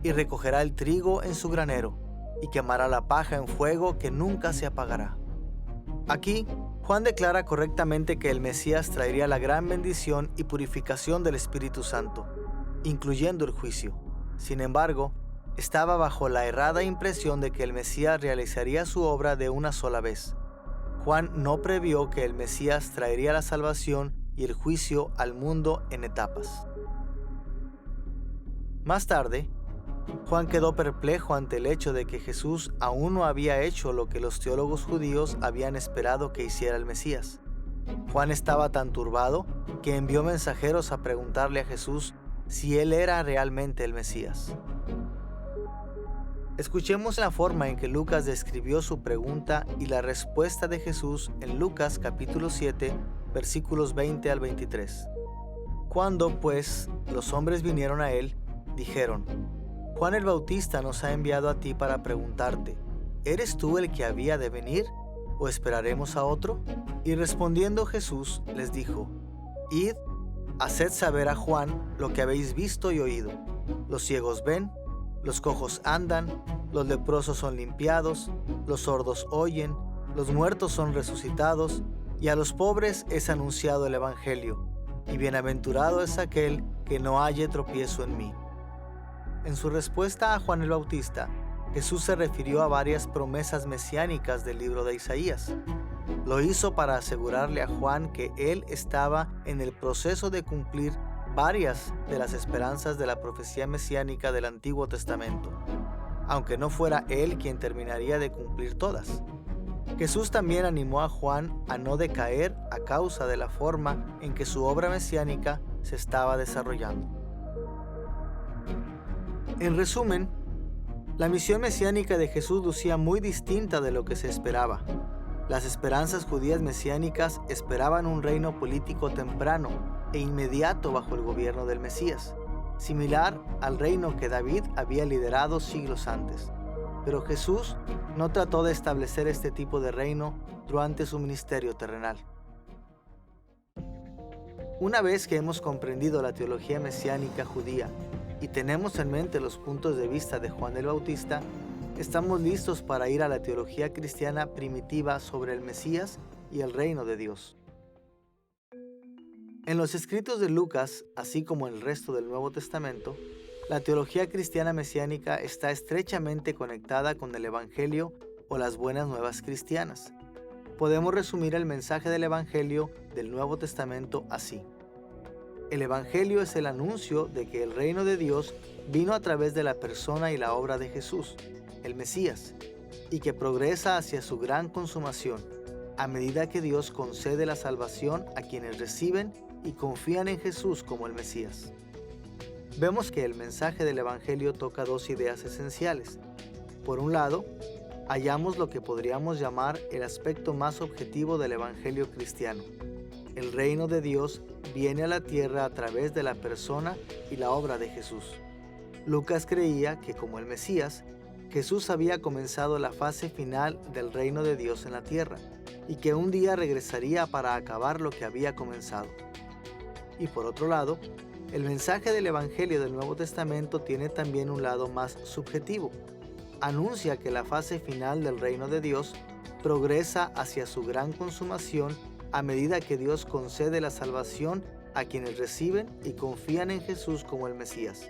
y recogerá el trigo en su granero, y quemará la paja en fuego que nunca se apagará. Aquí, Juan declara correctamente que el Mesías traería la gran bendición y purificación del Espíritu Santo, incluyendo el juicio. Sin embargo, estaba bajo la errada impresión de que el Mesías realizaría su obra de una sola vez. Juan no previó que el Mesías traería la salvación y el juicio al mundo en etapas. Más tarde, Juan quedó perplejo ante el hecho de que Jesús aún no había hecho lo que los teólogos judíos habían esperado que hiciera el Mesías. Juan estaba tan turbado que envió mensajeros a preguntarle a Jesús si él era realmente el Mesías. Escuchemos la forma en que Lucas describió su pregunta y la respuesta de Jesús en Lucas capítulo 7, versículos 20 al 23. Cuando, pues, los hombres vinieron a él, dijeron: Juan el Bautista nos ha enviado a ti para preguntarte, ¿eres tú el que había de venir, o esperaremos a otro? Y respondiendo Jesús les dijo: Id, haced saber a Juan lo que habéis visto y oído. Los ciegos ven, los cojos andan, los leprosos son limpiados, los sordos oyen, los muertos son resucitados, y a los pobres es anunciado el Evangelio, y bienaventurado es aquel que no halle tropiezo en mí. En su respuesta a Juan el Bautista, Jesús se refirió a varias promesas mesiánicas del libro de Isaías. Lo hizo para asegurarle a Juan que él estaba en el proceso de cumplir varias de las esperanzas de la profecía mesiánica del Antiguo Testamento, aunque no fuera él quien terminaría de cumplir todas. Jesús también animó a Juan a no decaer a causa de la forma en que su obra mesiánica se estaba desarrollando. En resumen, la misión mesiánica de Jesús lucía muy distinta de lo que se esperaba. Las esperanzas judías mesiánicas esperaban un reino político temprano e inmediato bajo el gobierno del Mesías, similar al reino que David había liderado siglos antes. Pero Jesús no trató de establecer este tipo de reino durante su ministerio terrenal. Una vez que hemos comprendido la teología mesiánica judía y tenemos en mente los puntos de vista de Juan el Bautista, estamos listos para ir a la teología cristiana primitiva sobre el Mesías y el reino de Dios. En los escritos de Lucas, así como en el resto del Nuevo Testamento, la teología cristiana mesiánica está estrechamente conectada con el Evangelio o las buenas nuevas cristianas. Podemos resumir el mensaje del Evangelio del Nuevo Testamento así. El Evangelio es el anuncio de que el reino de Dios vino a través de la persona y la obra de Jesús, el Mesías, y que progresa hacia su gran consumación, a medida que Dios concede la salvación a quienes reciben y confían en Jesús como el Mesías. Vemos que el mensaje del Evangelio toca dos ideas esenciales. Por un lado, hallamos lo que podríamos llamar el aspecto más objetivo del Evangelio cristiano. El reino de Dios viene a la tierra a través de la persona y la obra de Jesús. Lucas creía que, como el Mesías, Jesús había comenzado la fase final del reino de Dios en la tierra y que un día regresaría para acabar lo que había comenzado. Y por otro lado, el mensaje del Evangelio del Nuevo Testamento tiene también un lado más subjetivo. Anuncia que la fase final del reino de Dios progresa hacia su gran consumación a medida que Dios concede la salvación a quienes reciben y confían en Jesús como el Mesías.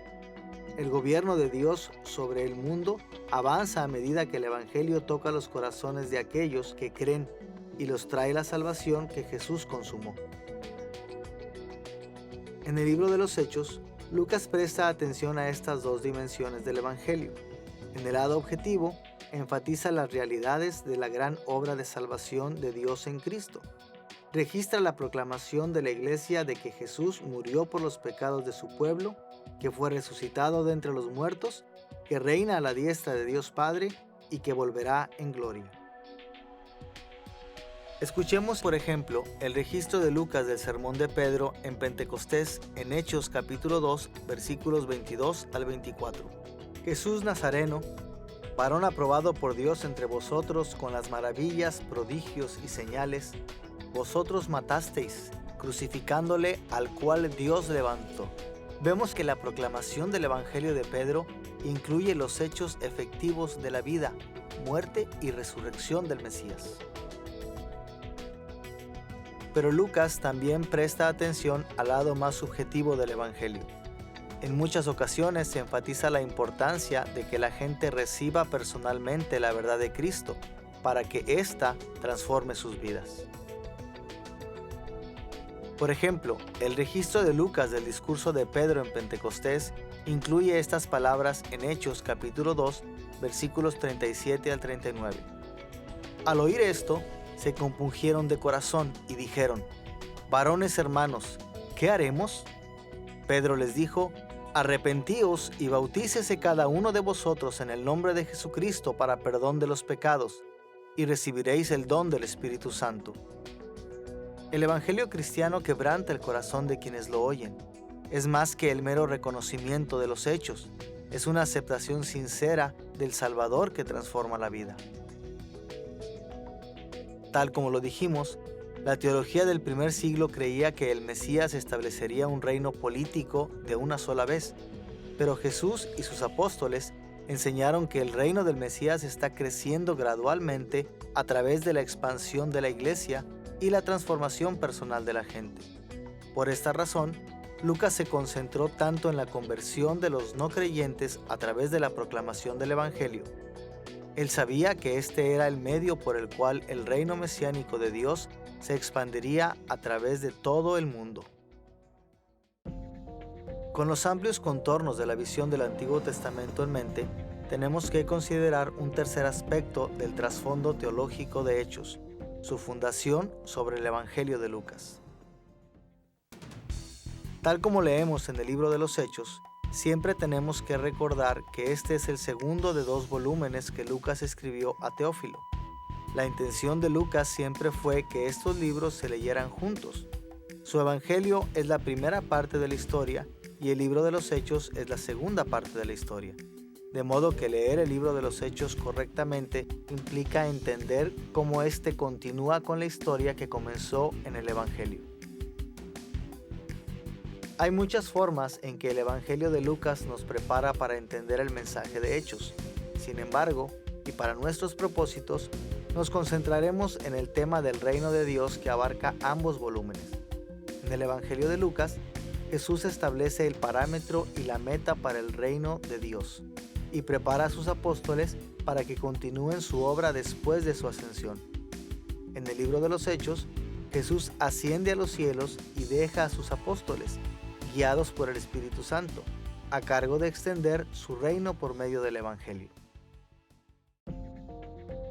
El gobierno de Dios sobre el mundo avanza a medida que el Evangelio toca los corazones de aquellos que creen y los trae la salvación que Jesús consumó. En el libro de los Hechos, Lucas presta atención a estas dos dimensiones del Evangelio. En el lado objetivo, enfatiza las realidades de la gran obra de salvación de Dios en Cristo. Registra la proclamación de la Iglesia de que Jesús murió por los pecados de su pueblo, que fue resucitado de entre los muertos, que reina a la diestra de Dios Padre y que volverá en gloria. Escuchemos, por ejemplo, el registro de Lucas del sermón de Pedro en Pentecostés en Hechos capítulo 2, versículos 22 al 24. Jesús Nazareno, varón aprobado por Dios entre vosotros con las maravillas, prodigios y señales, vosotros matasteis, crucificándole, al cual Dios levantó, Vemos que la proclamación del Evangelio de Pedro incluye los hechos efectivos de la vida, muerte y resurrección del Mesías. Pero Lucas también presta atención al lado más subjetivo del Evangelio. En muchas ocasiones se enfatiza la importancia de que la gente reciba personalmente la verdad de Cristo para que ésta transforme sus vidas. Por ejemplo, el registro de Lucas del discurso de Pedro en Pentecostés incluye estas palabras en Hechos capítulo 2, versículos 37 al 39. Al oír esto, se compungieron de corazón y dijeron: «Varones hermanos, ¿qué haremos?». Pedro les dijo: «Arrepentíos y bautícese cada uno de vosotros en el nombre de Jesucristo para perdón de los pecados, y recibiréis el don del Espíritu Santo». El Evangelio cristiano quebranta el corazón de quienes lo oyen. Es más que el mero reconocimiento de los hechos. Es una aceptación sincera del Salvador que transforma la vida. Tal como lo dijimos, la teología del primer siglo creía que el Mesías establecería un reino político de una sola vez, pero Jesús y sus apóstoles enseñaron que el reino del Mesías está creciendo gradualmente a través de la expansión de la iglesia y la transformación personal de la gente. Por esta razón, Lucas se concentró tanto en la conversión de los no creyentes a través de la proclamación del Evangelio. Él sabía que este era el medio por el cual el reino mesiánico de Dios se expandiría a través de todo el mundo. Con los amplios contornos de la visión del Antiguo Testamento en mente, tenemos que considerar un tercer aspecto del trasfondo teológico de Hechos, su fundación sobre el Evangelio de Lucas. Tal como leemos en el libro de los Hechos, siempre tenemos que recordar que este es el segundo de 2 volúmenes que Lucas escribió a Teófilo. La intención de Lucas siempre fue que estos libros se leyeran juntos. Su Evangelio es la primera parte de la historia y el libro de los Hechos es la segunda parte de la historia. De modo que leer el libro de los Hechos correctamente implica entender cómo éste continúa con la historia que comenzó en el Evangelio. Hay muchas formas en que el Evangelio de Lucas nos prepara para entender el mensaje de Hechos. Sin embargo, y para nuestros propósitos, nos concentraremos en el tema del reino de Dios que abarca ambos volúmenes. En el Evangelio de Lucas, Jesús establece el parámetro y la meta para el reino de Dios y prepara a sus apóstoles para que continúen su obra después de su ascensión. En el libro de los Hechos, Jesús asciende a los cielos y deja a sus apóstoles, guiados por el Espíritu Santo, a cargo de extender su reino por medio del Evangelio.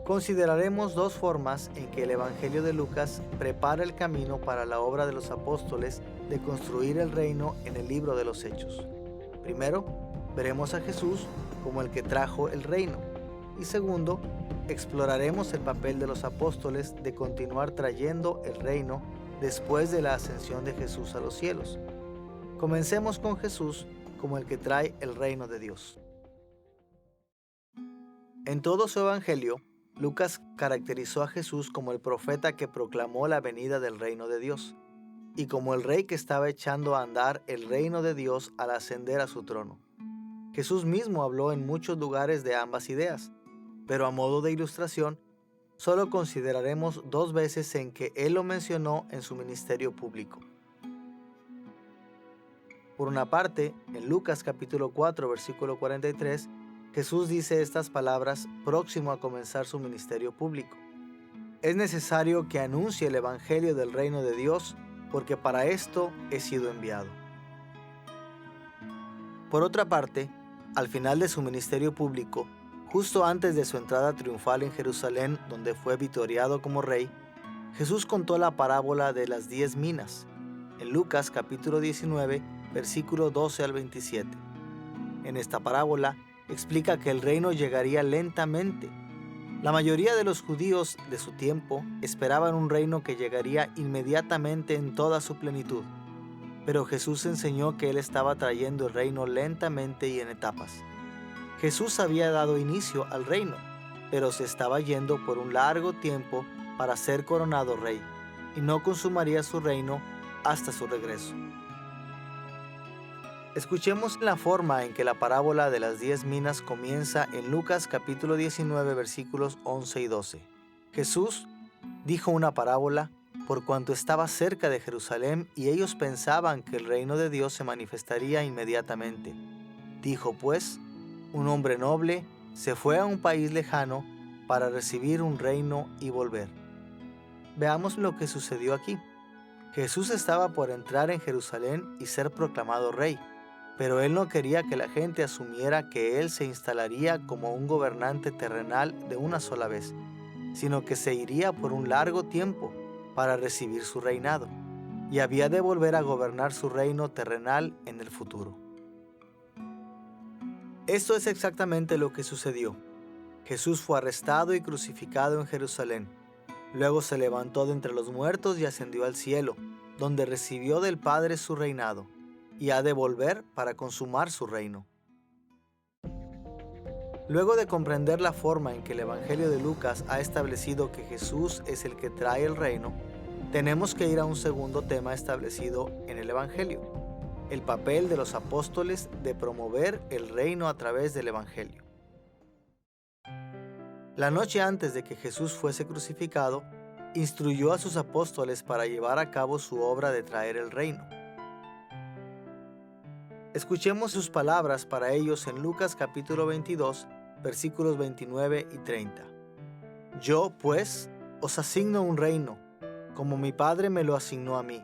Consideraremos 2 formas en que el Evangelio de Lucas prepara el camino para la obra de los apóstoles de construir el reino en el libro de los Hechos. Primero, veremos a Jesús como el que trajo el reino. Y segundo, exploraremos el papel de los apóstoles de continuar trayendo el reino después de la ascensión de Jesús a los cielos. Comencemos con Jesús como el que trae el reino de Dios. En todo su Evangelio, Lucas caracterizó a Jesús como el profeta que proclamó la venida del reino de Dios y como el rey que estaba echando a andar el reino de Dios al ascender a su trono. Jesús mismo habló en muchos lugares de ambas ideas, pero a modo de ilustración, solo consideraremos 2 veces en que Él lo mencionó en su ministerio público. Por una parte, en Lucas capítulo 4, versículo 43, Jesús dice estas palabras próximo a comenzar su ministerio público. Es necesario que anuncie el Evangelio del reino de Dios, porque para esto he sido enviado. Por otra parte, al final de su ministerio público, justo antes de su entrada triunfal en Jerusalén, donde fue vitoreado como rey, Jesús contó la parábola de las 10 minas, en Lucas capítulo 19, versículo 12 al 27. En esta parábola explica que el reino llegaría lentamente. La mayoría de los judíos de su tiempo esperaban un reino que llegaría inmediatamente en toda su plenitud. Pero Jesús enseñó que Él estaba trayendo el reino lentamente y en etapas. Jesús había dado inicio al reino, pero se estaba yendo por un largo tiempo para ser coronado rey, y no consumaría su reino hasta su regreso. Escuchemos la forma en que la parábola de las 10 minas comienza en Lucas capítulo 19 versículos 11 y 12. Jesús dijo una parábola por cuanto estaba cerca de Jerusalén y ellos pensaban que el reino de Dios se manifestaría inmediatamente. Dijo pues, un hombre noble se fue a un país lejano para recibir un reino y volver. Veamos lo que sucedió aquí. Jesús estaba por entrar en Jerusalén y ser proclamado rey, pero él no quería que la gente asumiera que él se instalaría como un gobernante terrenal de una sola vez, sino que se iría por un largo tiempo para recibir su reinado, y había de volver a gobernar su reino terrenal en el futuro. Esto es exactamente lo que sucedió. Jesús fue arrestado y crucificado en Jerusalén. Luego se levantó de entre los muertos y ascendió al cielo, donde recibió del Padre su reinado, y ha de volver para consumar su reino. Luego de comprender la forma en que el Evangelio de Lucas ha establecido que Jesús es el que trae el reino, tenemos que ir a un segundo tema establecido en el Evangelio: el papel de los apóstoles de promover el reino a través del Evangelio. La noche antes de que Jesús fuese crucificado, instruyó a sus apóstoles para llevar a cabo su obra de traer el reino. Escuchemos sus palabras para ellos en Lucas capítulo 22, versículos 29 y 30. Yo, pues, os asigno un reino, como mi Padre me lo asignó a mí,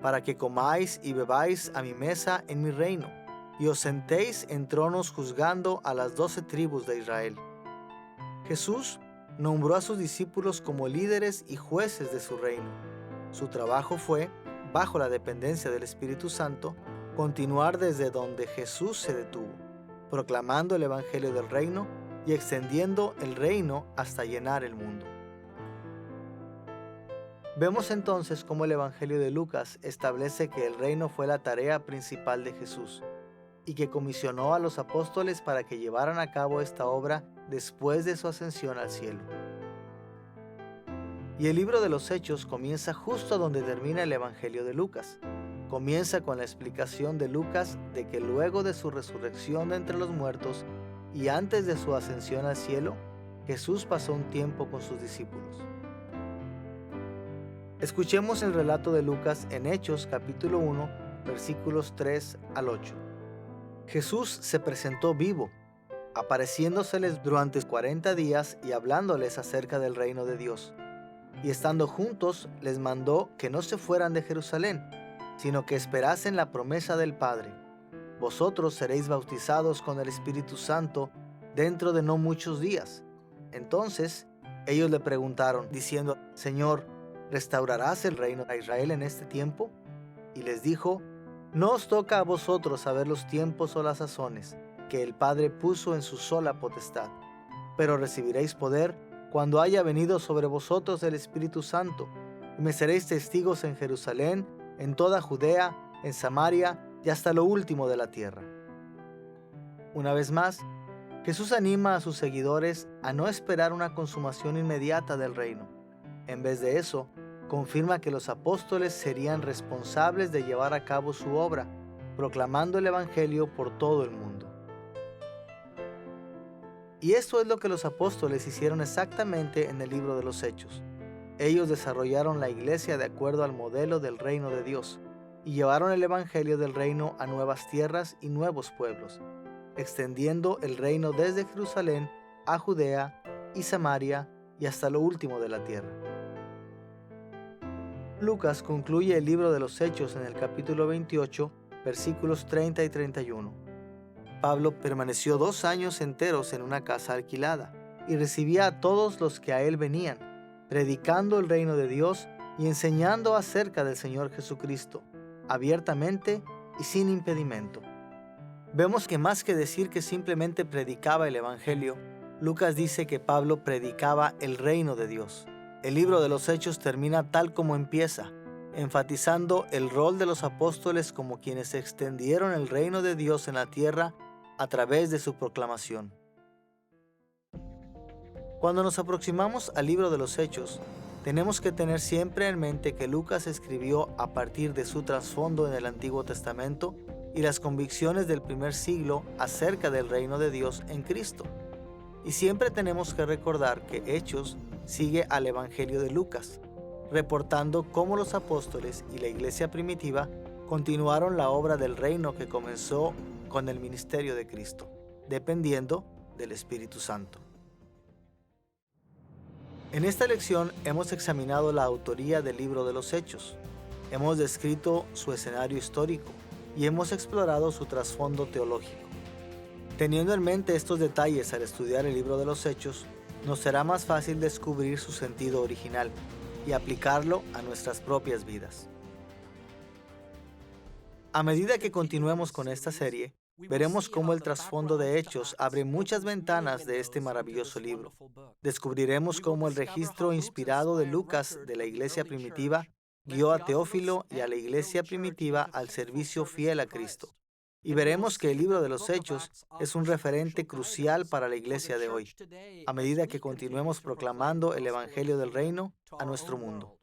para que comáis y bebáis a mi mesa en mi reino, y os sentéis en tronos juzgando a las 12 tribus de Israel. Jesús nombró a sus discípulos como líderes y jueces de su reino. Su trabajo fue, bajo la dependencia del Espíritu Santo, continuar desde donde Jesús se detuvo, proclamando el Evangelio del reino y extendiendo el reino hasta llenar el mundo. Vemos entonces cómo el Evangelio de Lucas establece que el reino fue la tarea principal de Jesús y que comisionó a los apóstoles para que llevaran a cabo esta obra después de su ascensión al cielo. Y el libro de los Hechos comienza justo donde termina el Evangelio de Lucas. Comienza con la explicación de Lucas de que luego de su resurrección de entre los muertos y antes de su ascensión al cielo, Jesús pasó un tiempo con sus discípulos. Escuchemos el relato de Lucas en Hechos capítulo 1, versículos 3 al 8. Jesús se presentó vivo, apareciéndoseles durante 40 días y hablándoles acerca del reino de Dios. Y estando juntos, les mandó que no se fueran de Jerusalén, sino que esperasen la promesa del Padre. Vosotros seréis bautizados con el Espíritu Santo dentro de no muchos días. Entonces ellos le preguntaron, diciendo, Señor, ¿restaurarás el reino a Israel en este tiempo? Y les dijo, no os toca a vosotros saber los tiempos o las sazones que el Padre puso en su sola potestad, pero recibiréis poder cuando haya venido sobre vosotros el Espíritu Santo, y me seréis testigos en Jerusalén, en toda Judea, en Samaria y hasta lo último de la tierra. Una vez más, Jesús anima a sus seguidores a no esperar una consumación inmediata del reino. En vez de eso, confirma que los apóstoles serían responsables de llevar a cabo su obra, proclamando el Evangelio por todo el mundo. Y esto es lo que los apóstoles hicieron exactamente en el libro de los Hechos. Ellos desarrollaron la iglesia de acuerdo al modelo del reino de Dios y llevaron el Evangelio del reino a nuevas tierras y nuevos pueblos, extendiendo el reino desde Jerusalén a Judea y Samaria y hasta lo último de la tierra. Lucas concluye el libro de los Hechos en el capítulo 28, versículos 30 y 31. Pablo permaneció 2 años enteros en una casa alquilada y recibía a todos los que a él venían, predicando el reino de Dios y enseñando acerca del Señor Jesucristo, abiertamente y sin impedimento. Vemos que más que decir que simplemente predicaba el Evangelio, Lucas dice que Pablo predicaba el reino de Dios. El libro de los Hechos termina tal como empieza, enfatizando el rol de los apóstoles como quienes extendieron el reino de Dios en la tierra a través de su proclamación. Cuando nos aproximamos al libro de los Hechos, tenemos que tener siempre en mente que Lucas escribió a partir de su trasfondo en el Antiguo Testamento y las convicciones del primer siglo acerca del reino de Dios en Cristo. Y siempre tenemos que recordar que Hechos sigue al Evangelio de Lucas, reportando cómo los apóstoles y la iglesia primitiva continuaron la obra del reino que comenzó con el ministerio de Cristo, dependiendo del Espíritu Santo. En esta lección hemos examinado la autoría del libro de los Hechos, hemos descrito su escenario histórico y hemos explorado su trasfondo teológico. Teniendo en mente estos detalles al estudiar el libro de los Hechos, nos será más fácil descubrir su sentido original y aplicarlo a nuestras propias vidas. A medida que continuemos con esta serie, veremos cómo el trasfondo de Hechos abre muchas ventanas de este maravilloso libro. Descubriremos cómo el registro inspirado de Lucas de la iglesia primitiva guió a Teófilo y a la iglesia primitiva al servicio fiel a Cristo. Y veremos que el libro de los Hechos es un referente crucial para la iglesia de hoy, a medida que continuemos proclamando el Evangelio del Reino a nuestro mundo.